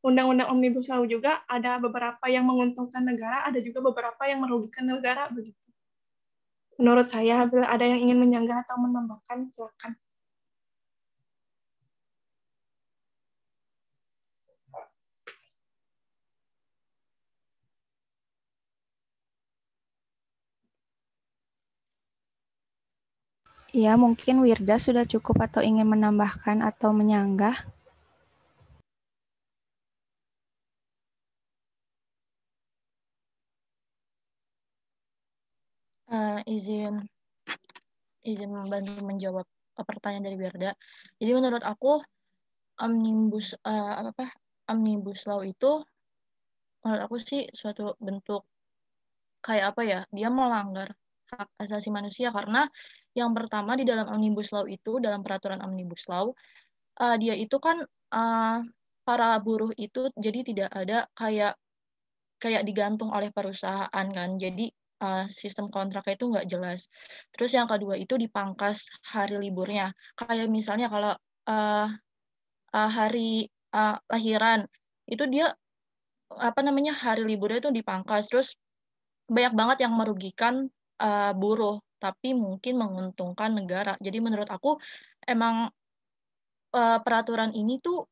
Undang-Undang Omnibus Law juga ada beberapa yang menguntungkan negara, ada juga beberapa yang merugikan negara begitu. Menurut saya, bila ada yang ingin menyanggah atau menambahkan, silakan. Ya, mungkin Wirda sudah cukup atau ingin menambahkan atau menyanggah. Izin membantu menjawab pertanyaan dari Wirda. Jadi menurut aku omnibus law itu menurut aku sih suatu bentuk kayak apa ya? Dia melanggar hak asasi manusia karena yang pertama di dalam omnibus law itu, dalam peraturan omnibus law, dia itu kan para buruh itu jadi tidak ada kayak digantung oleh perusahaan kan. Jadi sistem kontraknya itu nggak jelas. Terus yang kedua itu dipangkas hari liburnya. Kayak misalnya kalau hari lahiran itu dia hari liburnya itu dipangkas. Terus banyak banget yang merugikan buruh, tapi mungkin menguntungkan negara. Jadi menurut aku emang peraturan ini tuh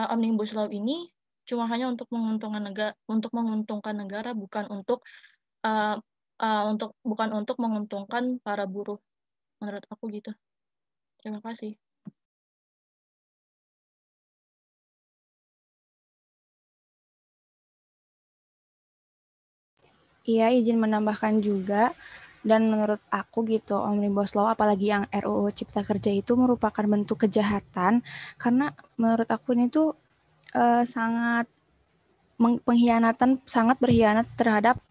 omnibus law ini cuma hanya untuk menguntungkan negara, bukan untuk menguntungkan para buruh. Menurut aku gitu. Terima kasih. Iya, izin menambahkan juga. Dan menurut aku gitu, Omnibus Law apalagi yang RUU Cipta Kerja itu merupakan bentuk kejahatan karena menurut aku ini tuh sangat berkhianat terhadap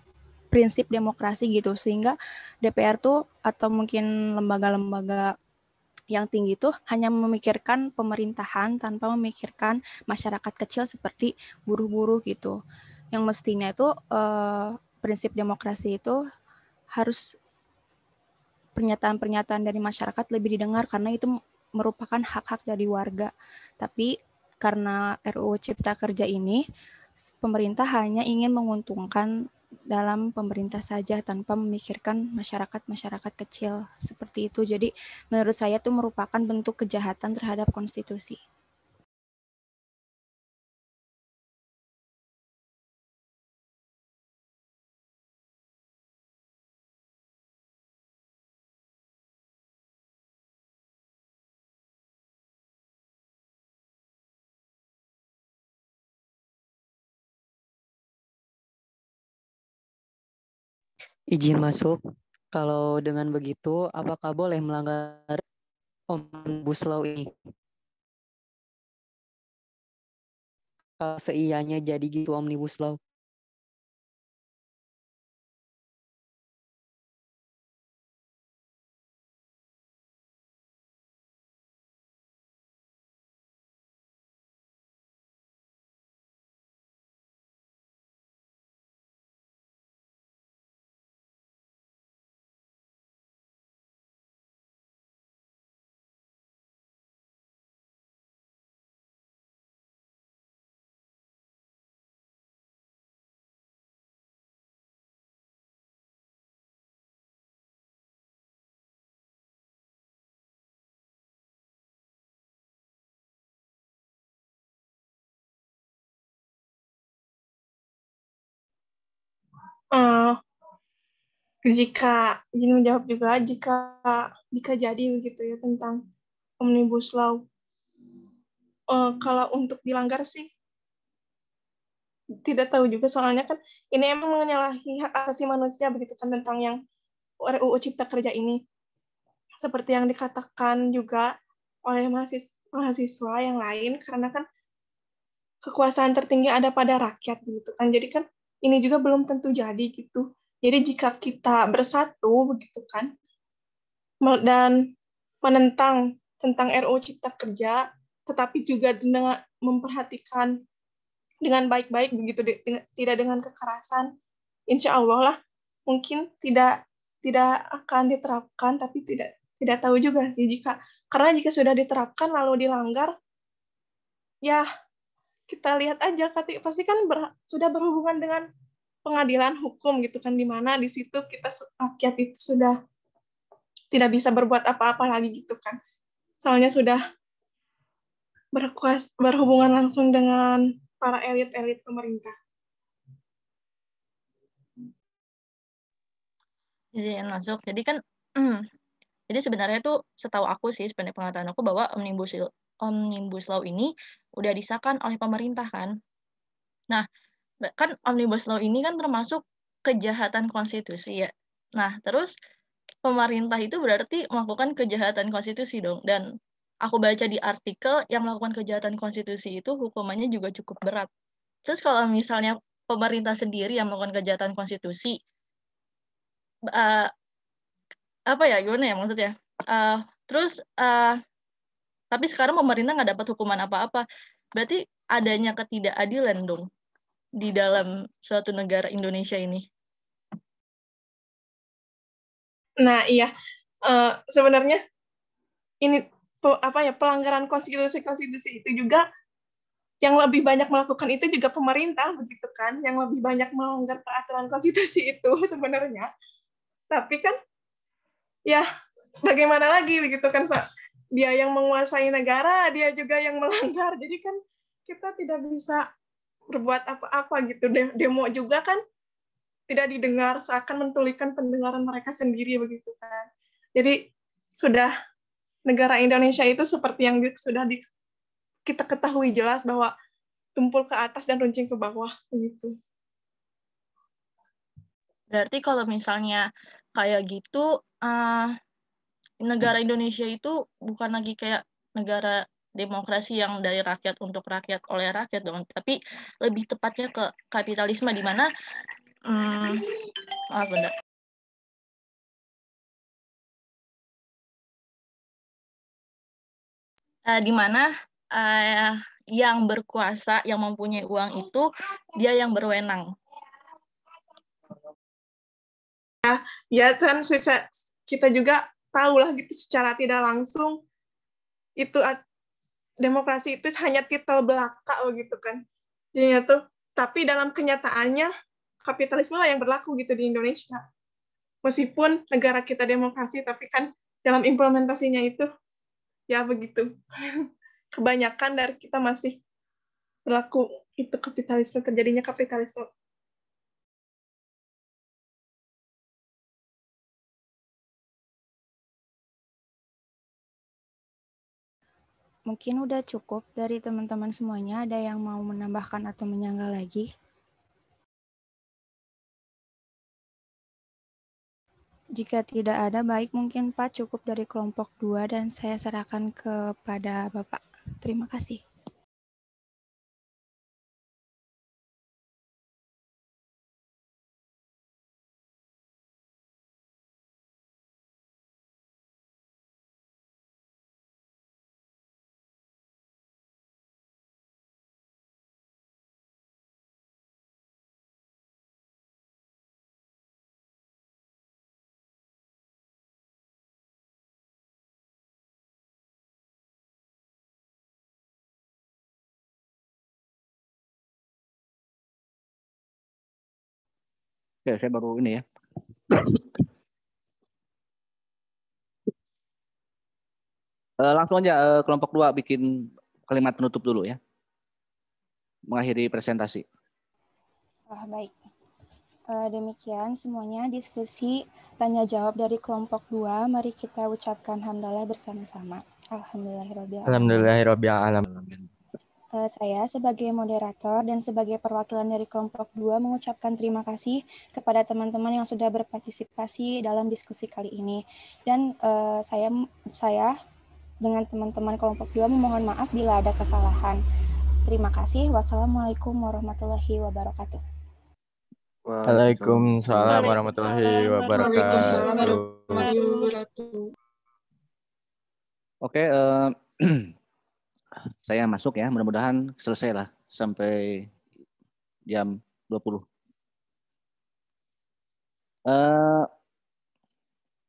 prinsip demokrasi gitu, sehingga DPR tuh atau mungkin lembaga-lembaga yang tinggi tuh hanya memikirkan pemerintahan tanpa memikirkan masyarakat kecil seperti buruh-buruh gitu. Yang mestinya itu prinsip demokrasi itu harus pernyataan-pernyataan dari masyarakat lebih didengar karena itu merupakan hak-hak dari warga. Tapi karena RUU Cipta Kerja ini, pemerintah hanya ingin menguntungkan dalam pemerintah saja tanpa memikirkan masyarakat-masyarakat kecil seperti itu. Jadi menurut saya itu merupakan bentuk kejahatan terhadap konstitusi. Izin masuk. Kalau dengan begitu, apakah boleh melanggar Omnibus Law ini? Kalau seiyanya jadi gitu Omnibus Law. Jika ingin menjawab juga, jika jadi begitu ya tentang Omnibus Law, kalau untuk dilanggar sih tidak tahu juga, soalnya kan ini emang menyalahi hak asasi manusia begitu kan, tentang yang RUU Cipta Kerja ini. Seperti yang dikatakan juga oleh mahasiswa yang lain, karena kan kekuasaan tertinggi ada pada rakyat gitu kan. Jadi kan ini juga belum tentu jadi gitu. Jadi jika kita bersatu begitu kan dan menentang tentang RUU Cipta Kerja, tetapi juga dengan memperhatikan dengan baik-baik begitu, tidak dengan kekerasan, insya Allah lah mungkin tidak akan diterapkan, tapi tidak tahu juga sih karena jika sudah diterapkan lalu dilanggar, ya kita lihat aja, pasti kan sudah berhubungan dengan pengadilan hukum gitu kan, di mana di situ kita rakyat itu sudah tidak bisa berbuat apa-apa lagi gitu kan, soalnya sudah berhubungan langsung dengan para elit-elit pemerintah. Izin masuk. Jadi kan Jadi sebenarnya tuh setahu aku sih, sebenarnya pengetahuan aku bahwa Omnibus Law ini udah disahkan oleh pemerintah kan. Nah, kan Omnibus Law ini kan termasuk kejahatan konstitusi ya. Nah, terus pemerintah itu berarti melakukan kejahatan konstitusi dong. Dan aku baca di artikel yang melakukan kejahatan konstitusi itu hukumannya juga cukup berat. Terus kalau misalnya pemerintah sendiri yang melakukan kejahatan konstitusi, apa ya, gimana ya maksudnya? Terus, tapi sekarang pemerintah nggak dapat hukuman apa-apa. Berarti adanya ketidakadilan dong di dalam suatu negara Indonesia ini. Nah, iya. Sebenarnya ini pelanggaran konstitusi itu juga yang lebih banyak melakukan itu juga pemerintah, begitu kan? Yang lebih banyak melanggar peraturan konstitusi itu sebenarnya. Tapi kan ya bagaimana lagi begitu kan, dia yang menguasai negara, dia juga yang melanggar. Jadi kan kita tidak bisa berbuat apa-apa gitu. Demo juga kan tidak didengar, seakan mentulikan pendengaran mereka sendiri begitu kan. Jadi sudah negara Indonesia itu seperti yang sudah kita ketahui jelas bahwa tumpul ke atas dan runcing ke bawah begitu. Berarti kalau misalnya kayak gitu, negara Indonesia itu bukan lagi kayak negara demokrasi yang dari rakyat untuk rakyat oleh rakyat dong, tapi lebih tepatnya ke kapitalisme di mana bentar. Di mana yang berkuasa, yang mempunyai uang itu dia yang berwenang. Ya kan kita juga tahu lah gitu secara tidak langsung itu demokrasi itu hanya titel belaka begitu kan. Jadinya tuh, tapi dalam kenyataannya kapitalisme lah yang berlaku gitu di Indonesia. Meskipun negara kita demokrasi, tapi kan dalam implementasinya itu ya begitu. Kebanyakan dari kita masih berlaku itu kapitalisme, terjadinya kapitalisme. Mungkin udah cukup dari teman-teman semuanya. Ada yang mau menambahkan atau menyanggah lagi? Jika tidak ada, baik mungkin Pak cukup dari kelompok 2 dan saya serahkan kepada Bapak. Terima kasih. Oke, saya baru ini ya. Langsung aja kelompok 2 bikin kalimat penutup dulu ya. Mengakhiri presentasi. Baik. Demikian semuanya diskusi tanya jawab dari kelompok 2. Mari kita ucapkan hamdalah bersama-sama. Alhamdulillahirabbil Alhamdulillahirobbilalamin. Saya sebagai moderator dan sebagai perwakilan dari kelompok 2 mengucapkan terima kasih kepada teman-teman yang sudah berpartisipasi dalam diskusi kali ini. Dan saya dengan teman-teman kelompok 2 memohon maaf bila ada kesalahan. Terima kasih. Wassalamualaikum warahmatullahi wabarakatuh. Waalaikumsalam warahmatullahi wabarakatuh. Oke, saya masuk ya. Mudah-mudahan selesai lah sampai jam 20.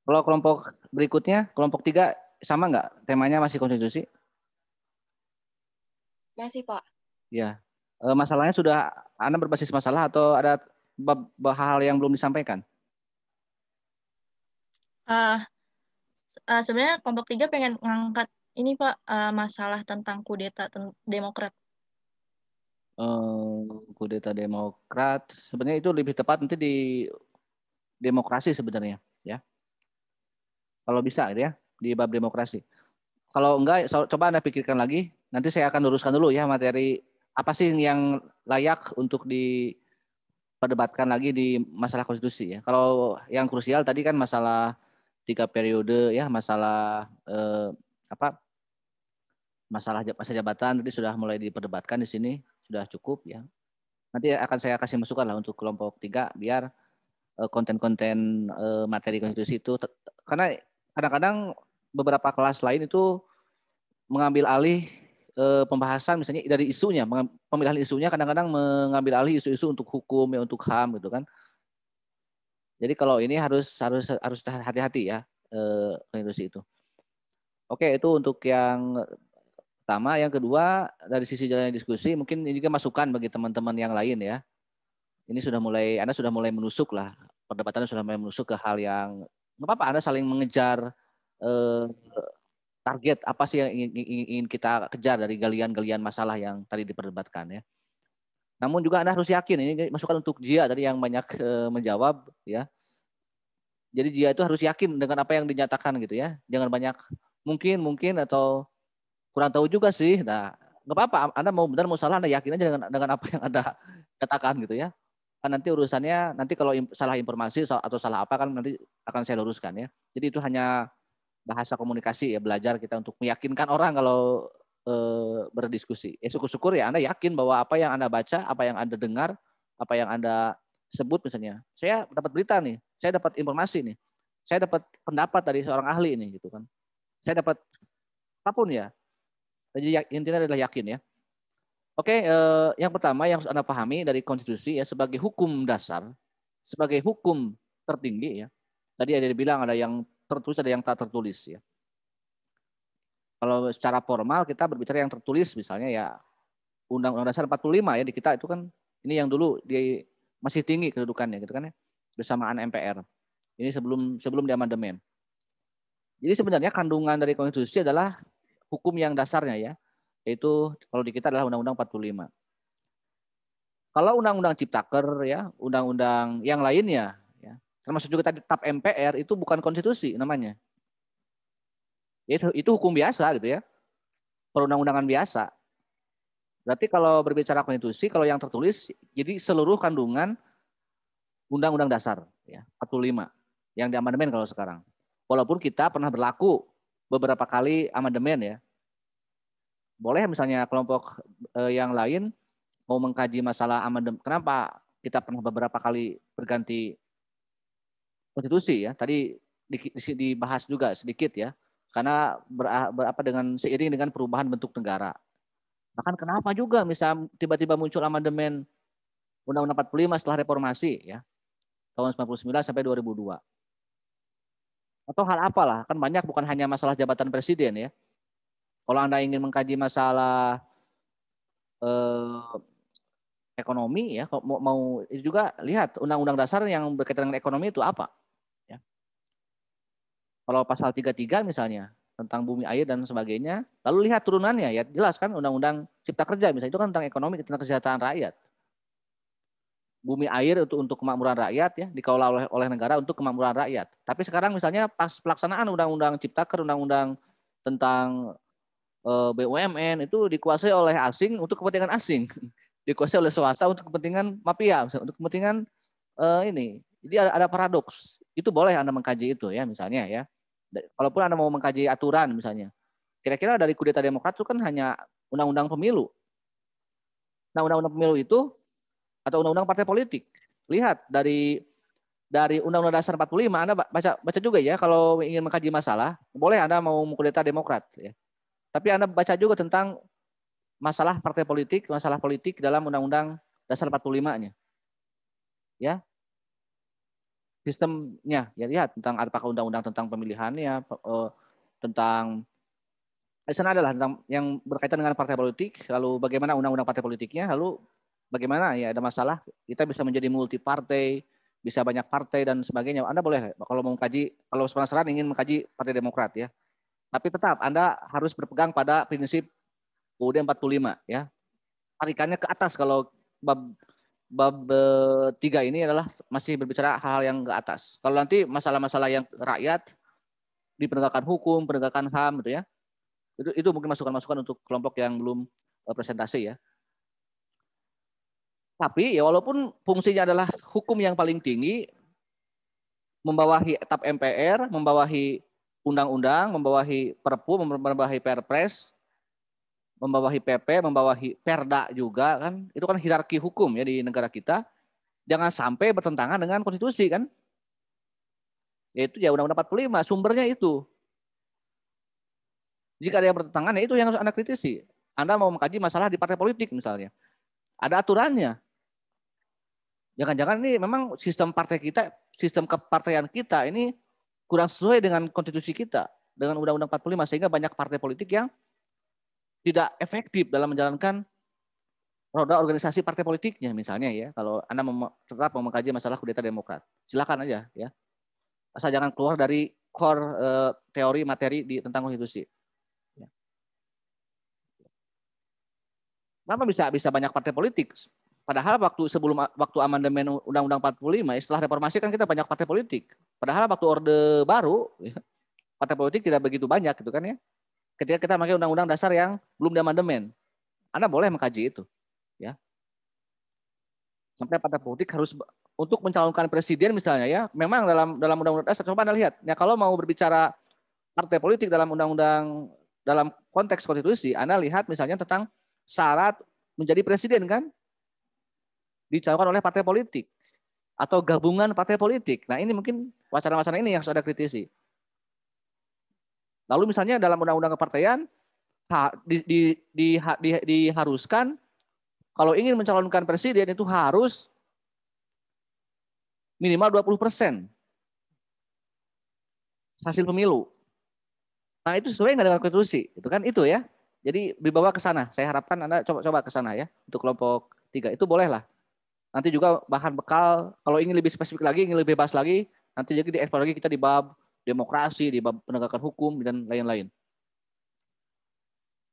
Kalau kelompok berikutnya, kelompok 3 sama nggak? Temanya masih konstitusi? Masih, Pak. Ya. Masalahnya sudah Anda berbasis masalah atau ada hal yang belum disampaikan? Sebenarnya kelompok 3 pengen ngangkat ini Pak, masalah tentang kudeta Demokrat. Kudeta Demokrat, sebenarnya itu lebih tepat nanti di demokrasi sebenarnya, ya. Kalau bisa gitu ya, di bab demokrasi. Kalau enggak, coba Anda pikirkan lagi. Nanti saya akan luruskan dulu ya materi apa sih yang layak untuk diperdebatkan lagi di masalah konstitusi ya. Kalau yang krusial tadi kan masalah 3 periode ya, masalah apa? Masalah masa jabatan tadi sudah mulai diperdebatkan di sini, sudah cukup ya. Nanti akan saya kasih masukan lah untuk kelompok 3 biar konten-konten materi konstitusi itu karena kadang-kadang beberapa kelas lain itu mengambil alih pembahasan misalnya dari isunya, pemilihan isunya kadang-kadang mengambil alih isu-isu untuk hukum ya, untuk HAM gitu kan. Jadi kalau ini harus hati-hati ya konstitusi itu. Oke, itu untuk yang pertama. Yang kedua, dari sisi jalannya diskusi mungkin ini juga masukan bagi teman-teman yang lain ya. Ini Anda sudah mulai menusuk lah, perdebatannya sudah mulai menusuk ke hal yang nggak apa-apa, Anda saling mengejar target apa sih yang ingin kita kejar dari galian-galian masalah yang tadi diperdebatkan ya. Namun juga Anda harus yakin, ini masukan untuk Jia tadi yang banyak menjawab ya. Jadi Jia itu harus yakin dengan apa yang dinyatakan gitu ya. Jangan banyak mungkin atau kurang tahu juga sih. Nah, nggak apa-apa. Anda mau benar mau salah, Anda yakin aja dengan apa yang Anda katakan gitu ya. Kan nanti urusannya nanti kalau salah informasi atau salah apa kan nanti akan saya luruskan ya. Jadi itu hanya bahasa komunikasi ya, belajar kita untuk meyakinkan orang kalau berdiskusi. Ya syukur-syukur ya Anda yakin bahwa apa yang Anda baca, apa yang Anda dengar, apa yang Anda sebut misalnya. Saya dapat berita nih, saya dapat informasi nih. Saya dapat pendapat dari seorang ahli ini gitu kan. Saya dapat apapun ya. Jadi intinya adalah yakin ya. Oke, yang pertama yang Anda pahami dari konstitusi ya sebagai hukum dasar, sebagai hukum tertinggi ya. Tadi ada dibilang ada yang tertulis, ada yang tak tertulis ya. Kalau secara formal kita berbicara yang tertulis misalnya ya Undang-Undang Dasar 45 ya di kita itu kan ini yang dulu masih tinggi kedudukannya gitu kan ya bersamaan MPR. Ini sebelum diamandemen. Jadi sebenarnya kandungan dari konstitusi adalah hukum yang dasarnya ya, yaitu kalau di kita adalah Undang-Undang 45. Kalau Undang-Undang Ciptaker ya, undang-undang yang lainnya ya, termasuk juga tadi TAP MPR itu bukan konstitusi namanya. Itu hukum biasa gitu ya. Perundang-undangan biasa. Berarti kalau berbicara konstitusi, kalau yang tertulis jadi seluruh kandungan Undang-Undang Dasar ya, 45 yang diamandemen kalau sekarang. Walaupun kita pernah berlaku beberapa kali amandemen ya. Boleh misalnya kelompok yang lain mau mengkaji masalah amandemen. Kenapa kita pernah beberapa kali berganti konstitusi ya? Tadi dibahas juga sedikit ya. Karena dengan seiring dengan perubahan bentuk negara. Bahkan kenapa juga misal tiba-tiba muncul amandemen Undang-Undang 45 setelah reformasi ya. Tahun 99 sampai 2002. Atau hal apalah, kan banyak bukan hanya masalah jabatan presiden ya. Kalau Anda ingin mengkaji masalah ekonomi ya, mau juga lihat undang-undang dasar yang berkaitan dengan ekonomi itu apa. Ya. Kalau pasal 33 misalnya tentang bumi air dan sebagainya, lalu lihat turunannya ya jelas kan undang-undang Cipta Kerja misalnya itu kan tentang ekonomi, tentang kesejahteraan rakyat. Bumi air untuk kemakmuran rakyat ya, dikelola oleh negara untuk kemakmuran rakyat. Tapi sekarang misalnya pas pelaksanaan undang-undang Ciptaker, undang-undang tentang BUMN itu dikuasai oleh asing untuk kepentingan asing, dikuasai oleh swasta untuk kepentingan mafia, untuk kepentingan ini. Jadi ada paradoks. Itu boleh Anda mengkaji itu ya misalnya ya. Kalaupun Anda mau mengkaji aturan misalnya, kira-kira dari kudeta Demokrat itu kan hanya undang-undang pemilu. Nah undang-undang pemilu itu atau undang-undang partai politik. Lihat dari Undang-Undang Dasar 45 Anda baca juga ya kalau ingin mengkaji masalah, boleh Anda mau mengkudeta Demokrat ya. Tapi Anda baca juga tentang masalah partai politik, masalah politik dalam Undang-Undang Dasar 45-nya. Ya. Sistemnya, ya lihat tentang apakah undang-undang tentang pemilihannya, tentang di sana adalah tentang yang berkaitan dengan partai politik, lalu bagaimana undang-undang partai politiknya, lalu bagaimana ya ada masalah kita bisa menjadi multi partai, bisa banyak partai dan sebagainya. Anda boleh kalau mau mengkaji, kalau penasaran ingin mengkaji Partai Demokrat ya. Tapi tetap Anda harus berpegang pada prinsip UUD 45 ya. Tarikannya ke atas kalau bab 3 ini adalah masih berbicara hal-hal yang ke atas. Kalau nanti masalah-masalah yang rakyat di penegakan hukum, penegakan HAM gitu ya. Itu mungkin masukan-masukan untuk kelompok yang belum presentasi ya. Tapi ya walaupun fungsinya adalah hukum yang paling tinggi, membawahi etap MPR, membawahi undang-undang, membawahi Perpu, membawahi Perpres, membawahi PP, membawahi Perda juga kan. Itu kan hierarki hukum ya di negara kita. Jangan sampai bertentangan dengan konstitusi kan. Yaitu ya Undang-Undang 45, sumbernya itu. Jika ada yang bertentangan, ya itu yang harus Anda kritisi. Anda mau mengkaji masalah di partai politik misalnya. Ada aturannya. Jangan-jangan ini memang sistem partai kita, sistem kepartaian kita ini kurang sesuai dengan konstitusi kita, dengan Undang-Undang 45, sehingga banyak partai politik yang tidak efektif dalam menjalankan roda organisasi partai politiknya misalnya ya. Kalau Anda tetap mau mengkaji masalah kudeta demokrat, silakan aja ya. Asal jangan keluar dari core teori materi tentang konstitusi. Ya. Kenapa bisa banyak partai politik? Padahal waktu amandemen Undang-Undang 45, setelah reformasi kan kita banyak partai politik. Padahal waktu Orde Baru, ya, partai politik tidak begitu banyak gitu kan ya. Ketika kita pakai Undang-Undang Dasar yang belum diamandemen, Anda boleh mengkaji itu, ya. Sampai partai politik harus untuk mencalonkan presiden misalnya ya, memang dalam Undang-Undang Dasar, coba Anda lihat, ya kalau mau berbicara partai politik dalam Undang-Undang dalam konteks konstitusi, Anda lihat misalnya tentang syarat menjadi presiden kan, dicalonkan oleh partai politik atau gabungan partai politik. Nah ini mungkin wacana-wacana ini yang harus ada kritisi. Lalu misalnya dalam undang-undang kepartaian diharuskan kalau ingin mencalonkan presiden itu harus minimal 20% hasil pemilu. Nah itu sesuai nggak dengan konstitusi? Itu kan itu ya. Jadi dibawa ke sana. Saya harapkan Anda coba ke sana ya untuk kelompok 3 itu bolehlah. Nanti juga bahan bekal, kalau ingin lebih spesifik lagi, ingin lebih bebas lagi, nanti jadi dieksplor lagi kita di bab demokrasi, di bab penegakan hukum, dan lain-lain.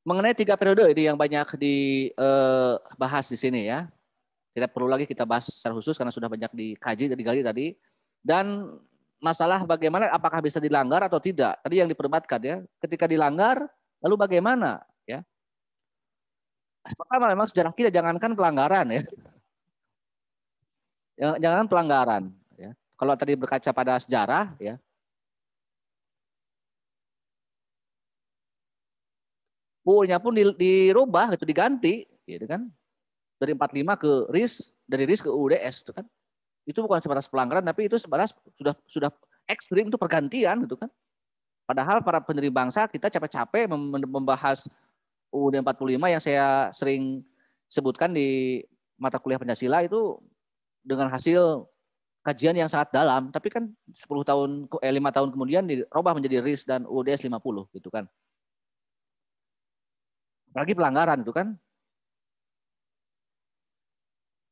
Mengenai 3 periode ini yang banyak dibahas di sini ya. Tidak perlu lagi kita bahas secara khusus karena sudah banyak digali tadi. Dan masalah bagaimana apakah bisa dilanggar atau tidak. Tadi yang diperdebatkan ya. Ketika dilanggar, lalu bagaimana ya. Pertama memang sejarah kita jangankan pelanggaran ya. Jangan pelanggaran ya. Kalau tadi berkaca pada sejarah ya, UU-nya pun dirubah gitu, diganti gitu kan, dari 45 ke RIS, dari RIS ke UUDS itu kan, itu bukan sebatas pelanggaran tapi itu sebatas sudah ekstrim, itu pergantian gitu kan. Padahal para pendiri bangsa kita capek-capek membahas UUD 45 yang saya sering sebutkan di mata kuliah Pancasila itu dengan hasil kajian yang sangat dalam, tapi kan 5 tahun kemudian dirubah menjadi RIS dan UUDS 50 gitu kan. Apalagi pelanggaran itu kan.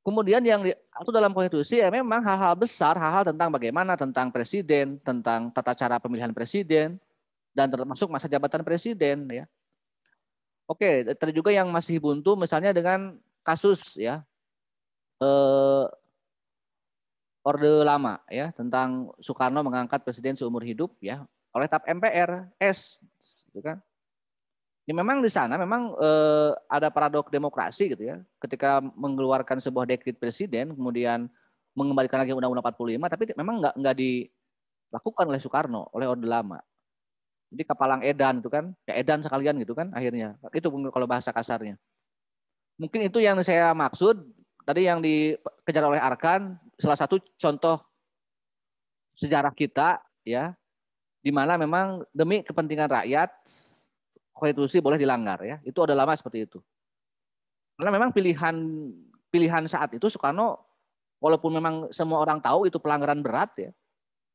Kemudian yang diatur dalam konstitusi ya memang hal-hal besar, hal-hal tentang bagaimana, tentang presiden, tentang tata cara pemilihan presiden, dan termasuk masa jabatan presiden ya. Oke, tadi juga yang masih buntu misalnya dengan kasus ya Orde Lama ya, tentang Soekarno mengangkat presiden seumur hidup ya oleh TAP MPR S gitu kan. Ya memang di sana memang ada paradok demokrasi gitu ya. Ketika mengeluarkan sebuah dekret presiden kemudian mengembalikan lagi Undang-Undang 45 tapi memang nggak dilakukan oleh Soekarno, oleh Orde Lama. Jadi kapalang edan itu kan, ya edan sekalian gitu kan akhirnya. Itu kalau bahasa kasarnya. Mungkin itu yang saya maksud tadi yang dikejar oleh Arkan, salah satu contoh sejarah kita ya, di mana memang demi kepentingan rakyat konstitusi boleh dilanggar ya. Itu udah lama seperti itu. Karena memang pilihan saat itu Soekarno, walaupun memang semua orang tahu itu pelanggaran berat ya,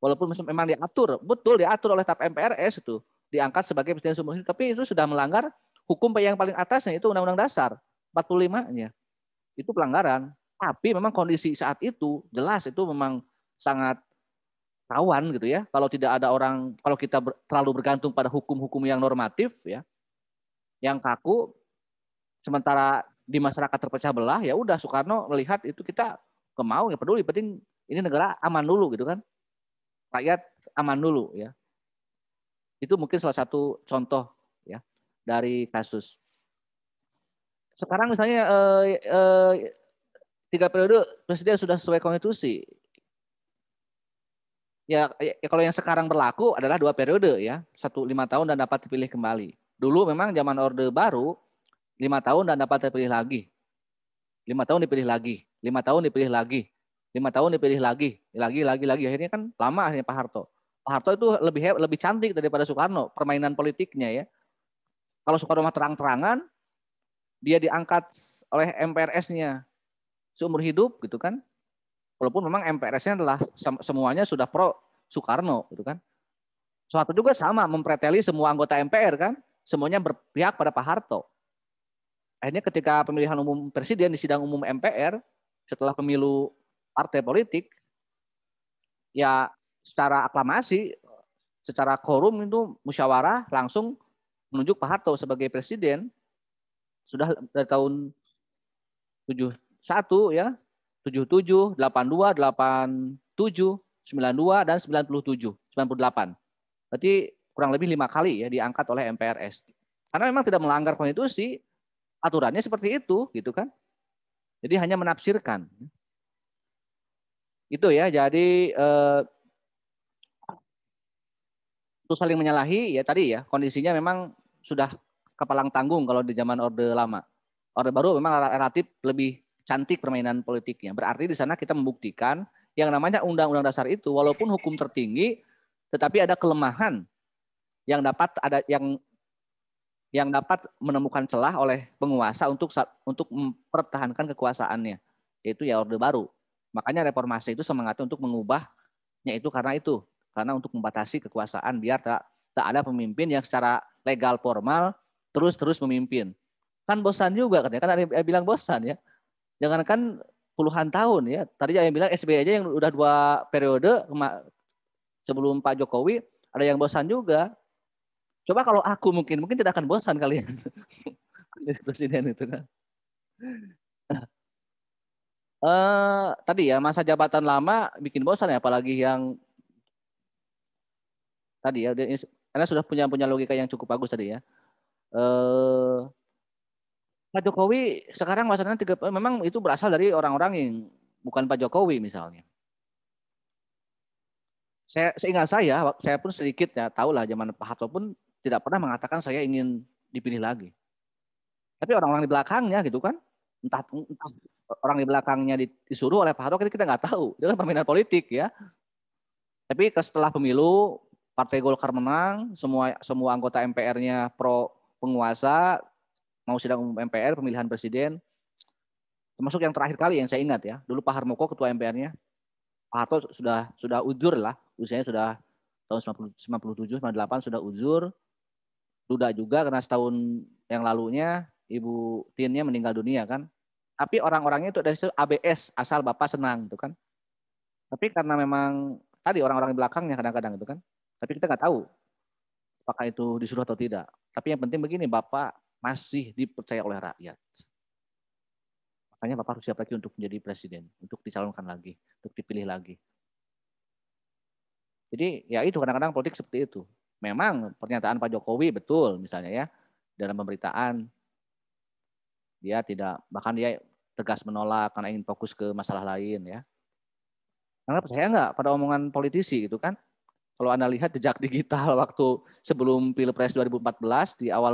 walaupun memang diatur oleh TAP MPRS itu diangkat sebagai presiden seumur hidup, tapi itu sudah melanggar hukum yang paling atasnya itu Undang-Undang Dasar 45-nya. Itu pelanggaran. Tapi memang kondisi saat itu jelas itu memang sangat rawan gitu ya. Kalau tidak ada orang, kalau kita terlalu bergantung pada hukum-hukum yang normatif ya, yang kaku, sementara di masyarakat terpecah belah, ya udah Soekarno melihat itu kita kemau ya peduli, penting ini negara aman dulu gitu kan, rakyat aman dulu ya. Itu mungkin salah satu contoh ya dari kasus. Sekarang misalnya 3 periode presiden sudah sesuai konstitusi. Ya, kalau yang sekarang berlaku adalah 2 periode ya, 5 tahun dan dapat dipilih kembali. Dulu memang zaman Orde Baru 5 tahun dan dapat terpilih lagi. 5 tahun dipilih lagi, 5 tahun dipilih lagi, 5 tahun dipilih lagi. Akhirnya kan lama akhirnya Pak Harto. Pak Harto itu lebih cantik daripada Soekarno permainan politiknya ya. Kalau Soekarno mah terang-terangan, dia diangkat oleh MPRS-nya seumur hidup gitu kan. Walaupun memang MPRS-nya adalah semuanya sudah pro Soekarno gitu kan. Soeharto juga sama mempreteli semua anggota MPR kan, semuanya berpihak pada Pak Harto. Akhirnya ketika pemilihan umum presiden di sidang umum MPR setelah pemilu partai politik, ya secara aklamasi, secara quorum itu musyawarah langsung menunjuk Pak Harto sebagai presiden. Sudah dari tahun 71 ya, 77, 82, 87, 92 dan 97, 98. Berarti kurang lebih 5 kali ya diangkat oleh MPRS. Karena memang tidak melanggar konstitusi, aturannya seperti itu gitu kan. Jadi hanya menafsirkan. Itu ya, jadi untuk saling menyalahi ya tadi ya, kondisinya memang sudah kepalang tanggung kalau di zaman Orde Lama. Orde Baru memang relatif lebih cantik permainan politiknya. Berarti di sana kita membuktikan yang namanya Undang-Undang Dasar itu walaupun hukum tertinggi, tetapi ada kelemahan yang dapat menemukan celah oleh penguasa untuk mempertahankan kekuasaannya, yaitu ya Orde Baru. Makanya reformasi itu semangatnya untuk mengubahnya itu karena untuk membatasi kekuasaan biar tak ada pemimpin yang secara legal formal terus memimpin. Kan bosan juga kan ada yang bilang bosan ya. Jangankan puluhan tahun ya. Tadi yang bilang SBY aja yang udah 2 periode sebelum Pak Jokowi ada yang bosan juga. Coba kalau aku mungkin tidak akan bosan kalian jadi presiden itu kan. Tadi ya masa jabatan lama bikin bosan ya, apalagi yang tadi ya karena sudah punya logika yang cukup bagus tadi ya. Pak Jokowi sekarang masanya memang itu berasal dari orang-orang yang bukan Pak Jokowi misalnya. Seingat saya pun sedikit ya tahulah zaman Pak Harto pun tidak pernah mengatakan saya ingin dipilih lagi. Tapi orang-orang di belakangnya gitu kan, entah orang di belakangnya disuruh oleh Pak Harto kita nggak tahu. Itu kan permainan politik ya. Tapi setelah pemilu Partai Golkar menang, semua anggota MPR-nya pro penguasa, mau sidang umum MPR, pemilihan presiden. Termasuk yang terakhir kali yang saya ingat ya, dulu Pak Harmoko ketua MPR-nya, Pak Harto sudah uzur lah, usianya sudah tahun 97, 98 sudah uzur. Duda juga karena setahun yang lalunya Ibu Tinnya meninggal dunia kan. Tapi orang-orangnya itu dari ABS, asal Bapak senang gitu kan. Tapi karena memang tadi orang-orang di belakangnya kadang-kadang itu kan. Tapi kita nggak tahu apakah itu disuruh atau tidak. Tapi yang penting begini, Bapak masih dipercaya oleh rakyat. Makanya Bapak harus siap lagi untuk menjadi presiden, untuk dicalonkan lagi, untuk dipilih lagi. Jadi ya itu kadang-kadang politik seperti itu. Memang pernyataan Pak Jokowi betul misalnya ya, dalam pemberitaan dia bahkan dia tegas menolak karena ingin fokus ke masalah lain ya. Anda percaya nggak pada omongan politisi gitu kan? Kalau Anda lihat jejak digital waktu sebelum Pilpres 2014 di awal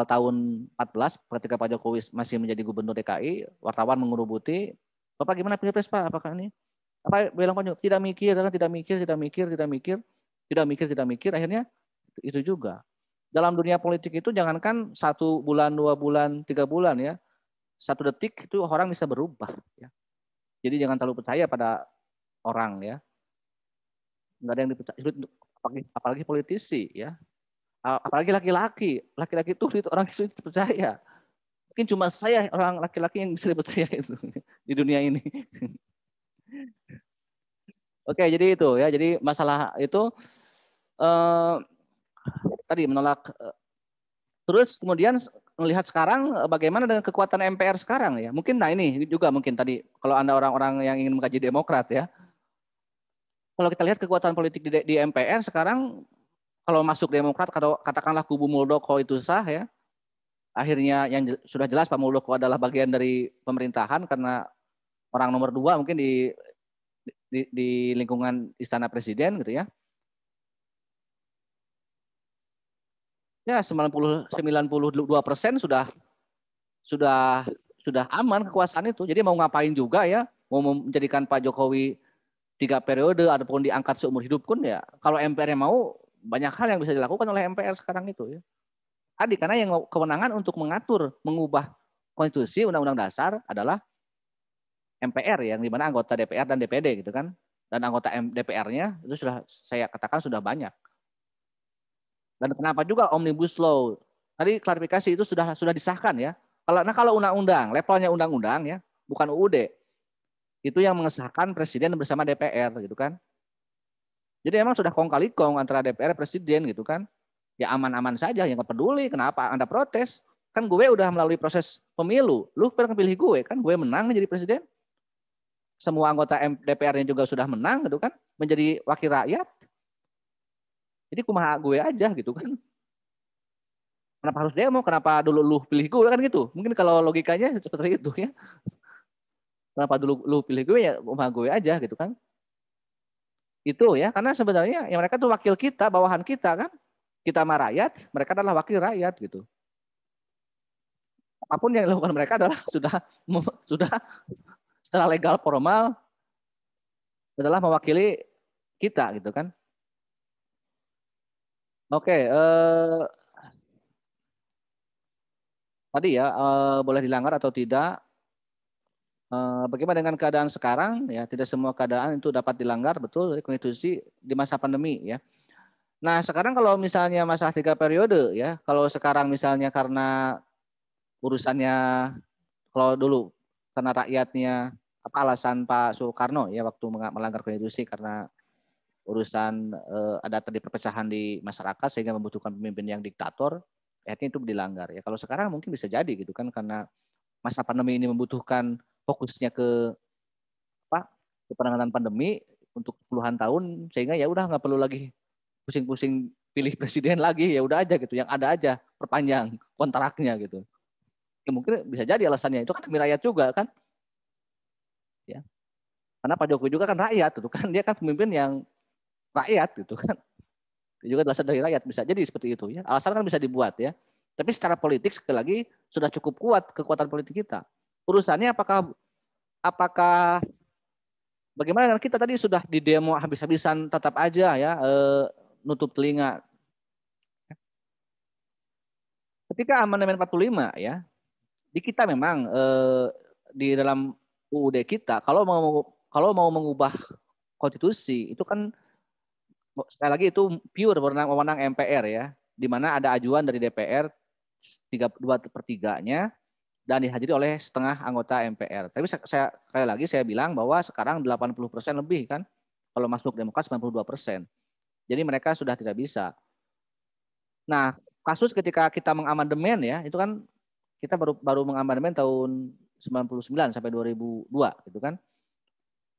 tahun 14 ketika Pak Jokowi masih menjadi gubernur DKI, wartawan mengerubuti, Bapak gimana Pilpres Pak? Apakah ini? Apa bilang Pak Jokowi? Tidak mikir, akhirnya itu juga. Dalam dunia politik itu jangankan 1 bulan, 2 bulan, 3 bulan ya. 1 detik itu orang bisa berubah ya. Jadi jangan terlalu percaya pada orang ya. Enggak ada yang dipercaya, apalagi politisi ya. Apalagi laki-laki itu orang itu dipercaya. Mungkin cuma saya orang laki-laki yang bisa dipercaya itu di dunia ini. Oke, jadi itu ya. Jadi masalah itu tadi menolak. Terus kemudian melihat sekarang bagaimana dengan kekuatan MPR sekarang ya. Mungkin ini juga mungkin tadi kalau Anda orang-orang yang ingin mengkaji Demokrat ya. Kalau kita lihat kekuatan politik di MPR sekarang kalau masuk Demokrat, kalau katakanlah kubu Muldoko itu sah ya, akhirnya yang sudah jelas Pak Muldoko adalah bagian dari pemerintahan karena orang nomor 2 mungkin di lingkungan Istana Presiden gitu ya. Ya 92% sudah aman kekuasaan itu. Jadi mau ngapain juga ya, mau menjadikan Pak Jokowi 3 periode ataupun diangkat seumur hidup pun ya, kalau MPR mau banyak hal yang bisa dilakukan oleh MPR sekarang itu ya. Tadi karena yang kewenangan untuk mengatur, mengubah konstitusi undang-undang dasar adalah MPR yang dimana anggota DPR dan DPD gitu kan. Dan anggota DPR-nya itu sudah saya katakan sudah banyak. Dan kenapa juga Omnibus Law? Tadi klarifikasi itu sudah disahkan ya. Kalau undang-undang, levelnya undang-undang ya, bukan UUD. Itu yang mengesahkan presiden bersama DPR gitu kan. Jadi emang sudah kong kali kong antara DPR presiden gitu kan. Ya aman-aman saja, yang nggak peduli kenapa Anda protes. Kan gue udah melalui proses pemilu. Lu pernah pilih gue kan, gue menang jadi presiden. Semua anggota DPR-nya juga sudah menang gitu kan, menjadi wakil rakyat. Jadi kumaha gue aja gitu kan. Kenapa harus demo? Kenapa dulu lu pilih gue kan gitu? Mungkin kalau logikanya seperti itu ya. Kenapa dulu lu pilih gue ya kumaha gue aja gitu kan. Itu ya, karena sebenarnya yang mereka tuh wakil kita, bawahan kita kan. Kita sama rakyat, mereka adalah wakil rakyat gitu. Apapun yang dilakukan mereka adalah sudah secara legal formal adalah mewakili kita gitu kan. Oke, tadi ya boleh dilanggar atau tidak. Bagaimana dengan keadaan sekarang? Ya, tidak semua keadaan itu dapat dilanggar, betul konstitusi di masa pandemi ya. Nah, sekarang kalau misalnya masalah 3 periode ya, kalau sekarang misalnya karena urusannya kalau dulu karena rakyatnya apa alasan Pak Soekarno ya waktu melanggar konstitusi karena urusan ada tadi perpecahan di masyarakat sehingga membutuhkan pemimpin yang diktator, akhirnya itu dilanggar ya. Kalau sekarang mungkin bisa jadi gitu kan karena masa pandemi ini membutuhkan fokusnya ke penanganan pandemi untuk puluhan tahun sehingga ya udah nggak perlu lagi pusing-pusing pilih presiden lagi, ya udah aja gitu, yang ada aja perpanjang kontraknya gitu. Ya mungkin bisa jadi alasannya itu kan demi rakyat juga kan. Ya. Karena Pak Jokowi juga kan rakyat gitu kan, dia kan pemimpin yang rakyat gitu kan. Dia juga berasal dari rakyat, bisa jadi seperti itu ya. Alasan kan bisa dibuat ya. Tapi secara politik sekali lagi sudah cukup kuat kekuatan politik kita. Urusannya apakah bagaimana dengan kita tadi sudah di demo habis-habisan tetap aja ya nutup telinga. Ketika amandemen 45 ya, di kita memang di dalam UUD kita kalau mau mengubah konstitusi itu kan sekali lagi itu pure wewenang MPR ya, di mana ada ajuan dari DPR 2/3-nya dan dihadiri oleh setengah anggota MPR. Tapi sekali lagi saya bilang bahwa sekarang 80% lebih kan, kalau masuk Demokrat 92%. Jadi mereka sudah tidak bisa. Nah, kasus ketika kita mengamandemen ya, itu kan kita baru mengamandemen tahun 99 sampai 2002 gitu kan.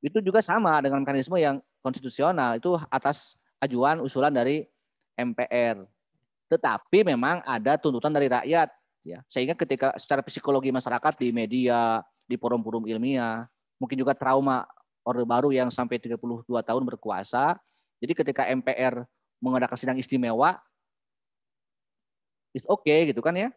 Itu juga sama dengan mekanisme yang konstitusional, itu atas ajuan usulan dari MPR. Tetapi memang ada tuntutan dari rakyat ya. Sehingga ketika secara psikologi masyarakat di media, di forum-forum ilmiah, mungkin juga trauma Orde Baru yang sampai 32 tahun berkuasa. Jadi ketika MPR mengadakan sidang istimewa, it's okay gitu kan ya.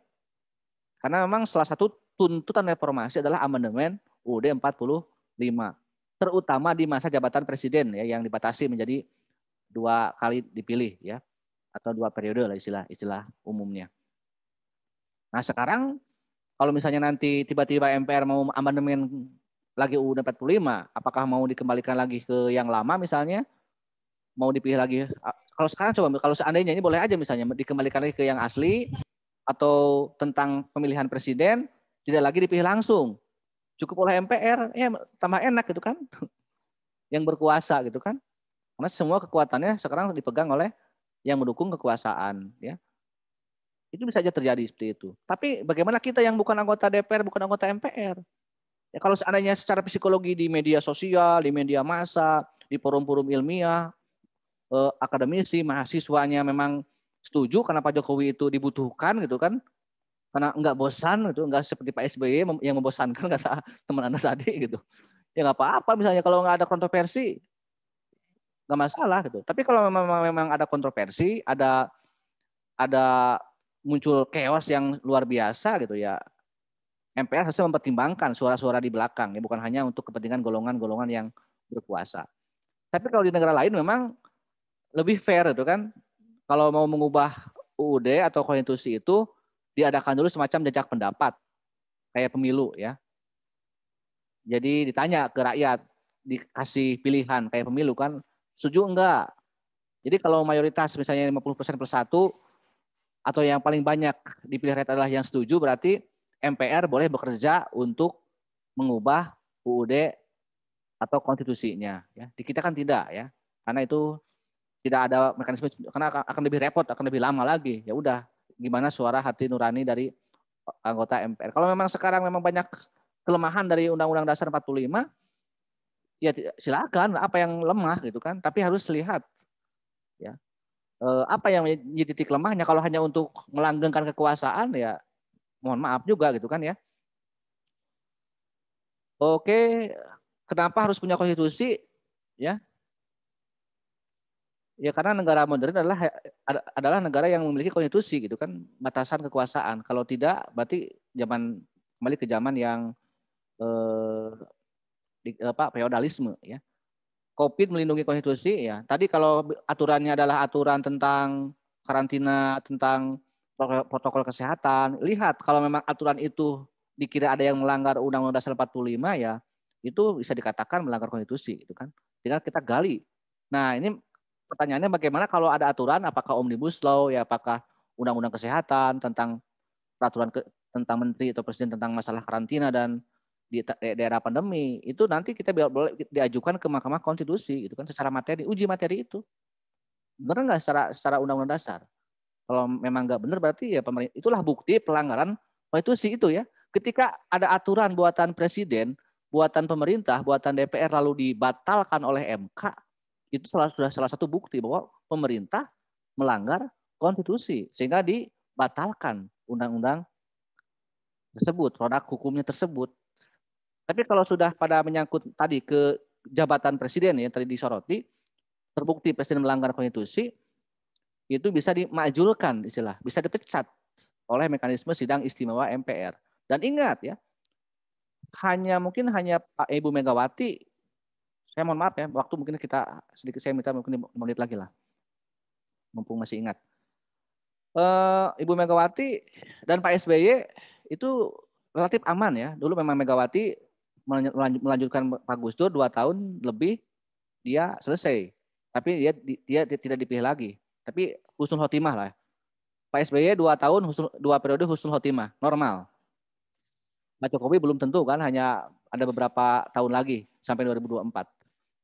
Karena memang salah satu tuntutan reformasi adalah amandemen UUD 45. Terutama di masa jabatan presiden ya yang dibatasi menjadi 2 kali dipilih ya. Atau 2 periode lah istilah umumnya. Nah sekarang kalau misalnya nanti tiba-tiba MPR mau amandemen lagi UUD 45, apakah mau dikembalikan lagi ke yang lama misalnya? Mau dipilih lagi? Kalau sekarang coba, kalau seandainya ini boleh aja misalnya dikembalikan lagi ke yang asli atau tentang pemilihan presiden tidak lagi dipilih langsung, cukup oleh MPR, ya tambah enak gitu kan, yang berkuasa gitu kan, karena semua kekuatannya sekarang dipegang oleh yang mendukung kekuasaan, ya itu bisa saja terjadi seperti itu. Tapi bagaimana kita yang bukan anggota DPR, bukan anggota MPR? Ya kalau seandainya secara psikologi di media sosial, di media massa, di forum-forum ilmiah, akademisi, mahasiswanya memang setuju karena Pak Jokowi itu dibutuhkan gitu kan, karena nggak bosan gitu, nggak seperti Pak SBY yang membosankan kata teman Anda tadi gitu. Ya nggak apa-apa misalnya kalau nggak ada kontroversi, nggak masalah gitu. Tapi kalau memang ada kontroversi, ada muncul chaos yang luar biasa gitu ya, MPR harusnya mempertimbangkan suara-suara di belakang ya, bukan hanya untuk kepentingan golongan-golongan yang berkuasa. Tapi kalau di negara lain memang lebih fair itu kan, kalau mau mengubah UUD atau konstitusi itu diadakan dulu semacam jejak pendapat kayak pemilu ya. Jadi ditanya ke rakyat, dikasih pilihan kayak pemilu kan, setuju enggak? Jadi kalau mayoritas misalnya 50% plus 1 atau yang paling banyak dipilih rakyat adalah yang setuju, berarti MPR boleh bekerja untuk mengubah UUD atau konstitusinya ya. Di kita kan tidak ya. Karena itu tidak ada mekanisme, karena akan lebih repot, akan lebih lama lagi. Ya udah, gimana suara hati nurani dari anggota MPR. Kalau memang sekarang memang banyak kelemahan dari Undang-Undang Dasar 45, ya silakan apa yang lemah gitu kan, tapi harus lihat ya. Apa yang menjadi titik lemahnya. Kalau hanya untuk melanggengkan kekuasaan ya mohon maaf juga gitu kan ya. Oke, kenapa harus punya konstitusi ya? Ya karena negara modern adalah negara yang memiliki konstitusi gitu kan, batasan kekuasaan. Kalau tidak berarti kembali ke zaman yang feodalisme ya. COVID melindungi konstitusi ya. Tadi kalau aturannya adalah aturan tentang karantina, tentang protokol kesehatan, lihat kalau memang aturan itu dikira ada yang melanggar Undang-Undang Dasar 45 ya, itu bisa dikatakan melanggar konstitusi gitu kan. Tinggal kita gali. Nah, ini pertanyaannya bagaimana kalau ada aturan, apakah Omnibus Law ya, apakah Undang-Undang Kesehatan tentang peraturan tentang menteri atau presiden tentang masalah karantina dan di daerah pandemi, itu nanti kita boleh diajukan ke Mahkamah Konstitusi gitu kan, secara materi, uji materi itu benar nggak secara Undang-Undang Dasar. Kalau memang nggak benar berarti ya pemerintah, itulah bukti pelanggaran konstitusi itu ya. Ketika ada aturan buatan presiden, buatan pemerintah, buatan DPR lalu dibatalkan oleh MK, itu sudah salah satu bukti bahwa pemerintah melanggar konstitusi sehingga dibatalkan undang-undang tersebut, produk hukumnya tersebut. Tapi kalau sudah pada menyangkut tadi ke jabatan presiden ya tadi disoroti, terbukti presiden melanggar konstitusi, itu bisa dimajulkan istilah, bisa dipecat oleh mekanisme sidang istimewa MPR. Dan ingat ya, mungkin hanya Pak Ibu Megawati, saya mohon maaf ya, waktu mungkin kita sedikit saya minta mungkin 5 menit lagi lah, mumpung masih ingat. Ibu Megawati dan Pak SBY itu relatif aman ya. Dulu memang Megawati melanjutkan Pak Gus Dur 2 tahun lebih, dia selesai. Tapi dia tidak dipilih lagi. Tapi husnul khotimah lah. Pak SBY 2 tahun, 2 periode husnul khotimah, normal. Pak Jokowi belum tentu kan, hanya ada beberapa tahun lagi sampai 2024.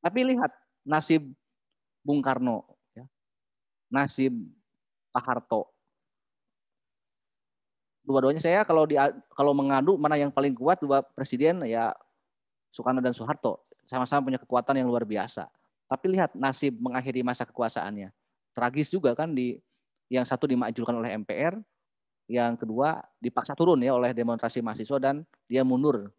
Tapi lihat nasib Bung Karno, ya. Nasib Pak Harto. Dua-duanya saya kalau mengadu mana yang paling kuat, dua presiden ya Soekarno dan Soeharto sama-sama punya kekuatan yang luar biasa. Tapi lihat nasib mengakhiri masa kekuasaannya. Tragis juga kan, yang satu dimakjulkan oleh MPR, yang kedua dipaksa turun ya oleh demonstrasi mahasiswa dan dia mundur.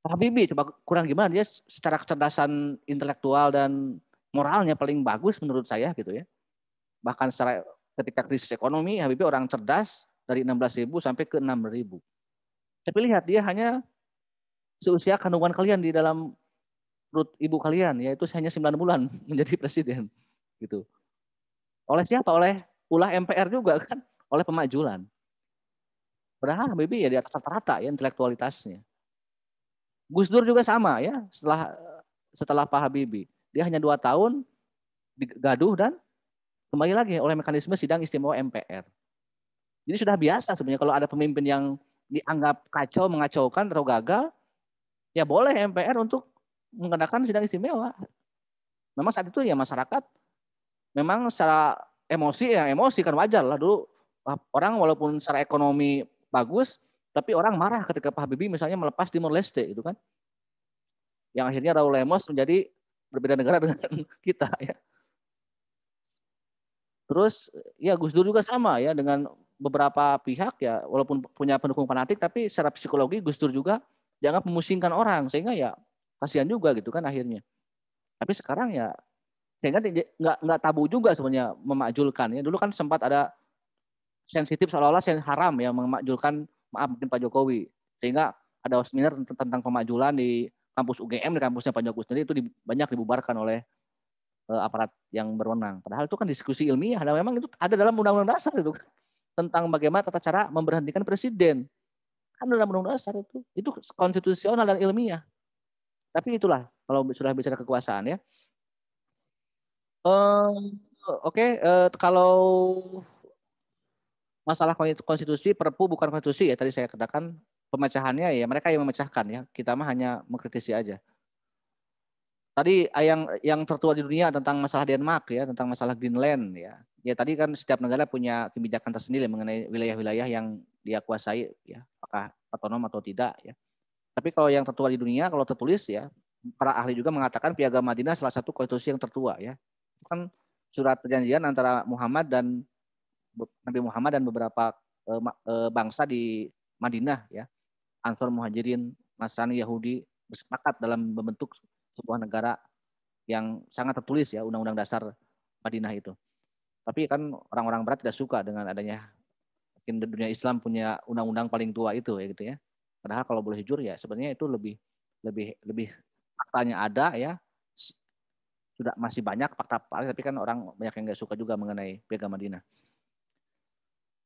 Pak Habibie coba kurang gimana, dia secara kecerdasan intelektual dan moralnya paling bagus menurut saya gitu ya. Bahkan secara ketika krisis ekonomi, Habibie orang cerdas dari 16.000 sampai ke 6.000. Tapi lihat dia hanya seusia kandungan kalian di dalam perut ibu kalian, yaitu hanya 9 bulan menjadi presiden gitu. Oleh siapa? Oleh ulah MPR juga kan, oleh pemakjulan. Padahal Habibie ya di atas rata-rata ya intelektualitasnya. Gus Dur juga sama ya, setelah Pak Habibie. Dia hanya 2 tahun digaduh dan kembali lagi oleh mekanisme sidang istimewa MPR. Jadi sudah biasa sebenarnya kalau ada pemimpin yang dianggap kacau, mengacaukan atau gagal, ya boleh MPR untuk menggunakan sidang istimewa. Memang saat itu ya masyarakat memang secara emosi kan wajar lah, dulu orang walaupun secara ekonomi bagus, tapi orang marah ketika Pak Habibie misalnya melepas Timor Leste itu kan. Yang akhirnya Raul Lemos menjadi berbeda negara dengan kita ya. Terus ya Gus Dur juga sama ya dengan beberapa pihak ya, walaupun punya pendukung fanatik tapi secara psikologi Gus Dur juga dianggap memusingkan orang, sehingga ya kasihan juga gitu kan akhirnya. Tapi sekarang ya sehingga nggak tabu juga sebenarnya memakjulkan ya. Dulu kan sempat ada sensitif seolah-olah haram ya memakjulkan mungkin Pak Jokowi, sehingga ada seminar tentang pemakjulan di kampus UGM, di kampusnya Pak Jokowi sendiri itu banyak dibubarkan oleh aparat yang berwenang. Padahal itu kan diskusi ilmiah, dan memang itu ada dalam undang-undang dasar itu tentang bagaimana tata cara memberhentikan presiden. Kan dalam undang-undang dasar itu konstitusional dan ilmiah. Tapi itulah kalau sudah bicara kekuasaan ya. Kalau masalah konstitusi, Perpu bukan konstitusi ya, tadi saya katakan pemecahannya ya mereka yang memecahkan ya, kita mah hanya mengkritisi aja. Tadi yang tertua di dunia tentang masalah Denmark ya, tentang masalah Greenland ya. Ya tadi kan setiap negara punya kebijakan tersendiri mengenai wilayah-wilayah yang dia kuasai ya, apakah otonom atau tidak ya. Tapi kalau yang tertua di dunia, kalau tertulis ya, para ahli juga mengatakan Piagam Madinah salah satu konstitusi yang tertua ya. Itu kan surat perjanjian antara Nabi Muhammad dan beberapa bangsa di Madinah ya, Ansor, Muhajirin, Nasrani, Yahudi bersepakat dalam membentuk sebuah negara yang sangat tertulis ya, Undang-Undang Dasar Madinah itu. Tapi kan orang-orang Barat tidak suka dengan adanya mungkin dunia Islam punya undang-undang paling tua itu ya gitu ya. Padahal kalau boleh jujur ya sebenarnya itu lebih faktanya ada ya. Sudah masih banyak fakta palsu, tapi kan orang banyak yang nggak suka juga mengenai Piagam Madinah.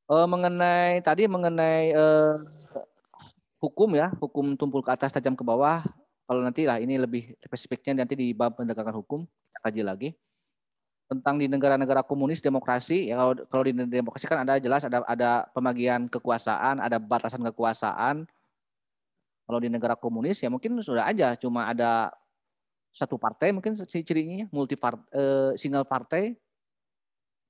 Mengenai hukum ya, hukum tumpul ke atas tajam ke bawah. Kalau nanti lah ini lebih spesifiknya nanti di bab penegakan hukum kita kaji lagi. Tentang di negara-negara komunis demokrasi ya, kalau di demokrasi kan ada jelas ada pembagian kekuasaan, ada batasan kekuasaan. Kalau di negara komunis ya mungkin sudah aja cuma ada satu partai, mungkin cirinya single partai.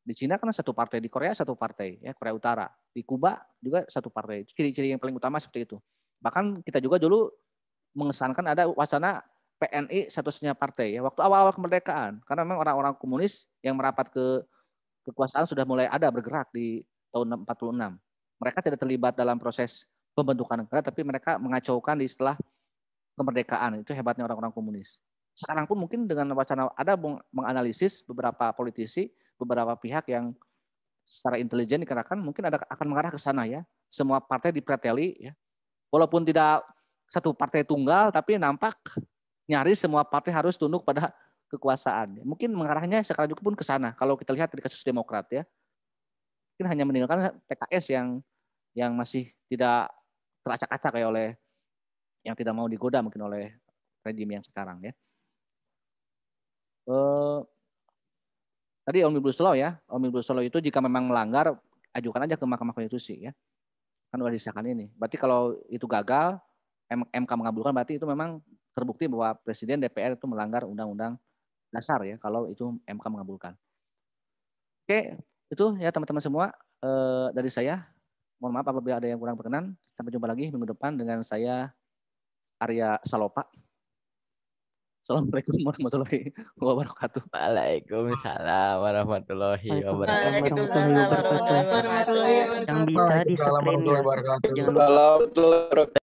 Di Cina kan satu partai, di Korea satu partai ya, Korea Utara. Di Kuba juga satu partai. Ciri-ciri yang paling utama seperti itu. Bahkan kita juga dulu mengesankan ada wacana PNI satu-satunya partai ya waktu awal-awal kemerdekaan, karena memang orang-orang komunis yang merapat ke kekuasaan sudah mulai ada bergerak di tahun 46. Mereka tidak terlibat dalam proses pembentukan negara, tapi mereka mengacaukan di setelah kemerdekaan. Itu hebatnya orang-orang komunis. Sekarang pun mungkin dengan wacana ada menganalisis beberapa politisi, beberapa pihak yang secara intelijen dikerahkan mungkin akan mengarah ke sana ya. Semua partai dipreteli ya. Walaupun tidak satu partai tunggal, tapi nampak nyaris semua partai harus tunduk pada kekuasaan. Mungkin mengarahnya sekarang juga pun ke sana. Kalau kita lihat di kasus Demokrat ya, mungkin hanya meninggalkan PKS yang masih tidak teracak-acak ya oleh yang tidak mau digoda mungkin oleh rejim yang sekarang ya. Tadi Omnibus Law ya, Omnibus Law itu jika memang melanggar ajukan aja ke Mahkamah Konstitusi ya. Kan udah disahkan ini. Berarti kalau itu gagal, MK mengabulkan, berarti itu memang terbukti bahwa Presiden DPR itu melanggar Undang-Undang Dasar ya, kalau itu MK mengabulkan. Oke, itu ya teman-teman semua dari saya. Mohon maaf apabila ada yang kurang berkenan. Sampai jumpa lagi minggu depan dengan saya Arya Salopa. Assalamualaikum warahmatullahi wabarakatuh. Waalaikumsalam warahmatullahi wabarakatuh. Yang bisa di screen ya. Warahmatullahi wabarakatuh. Jangan lupa.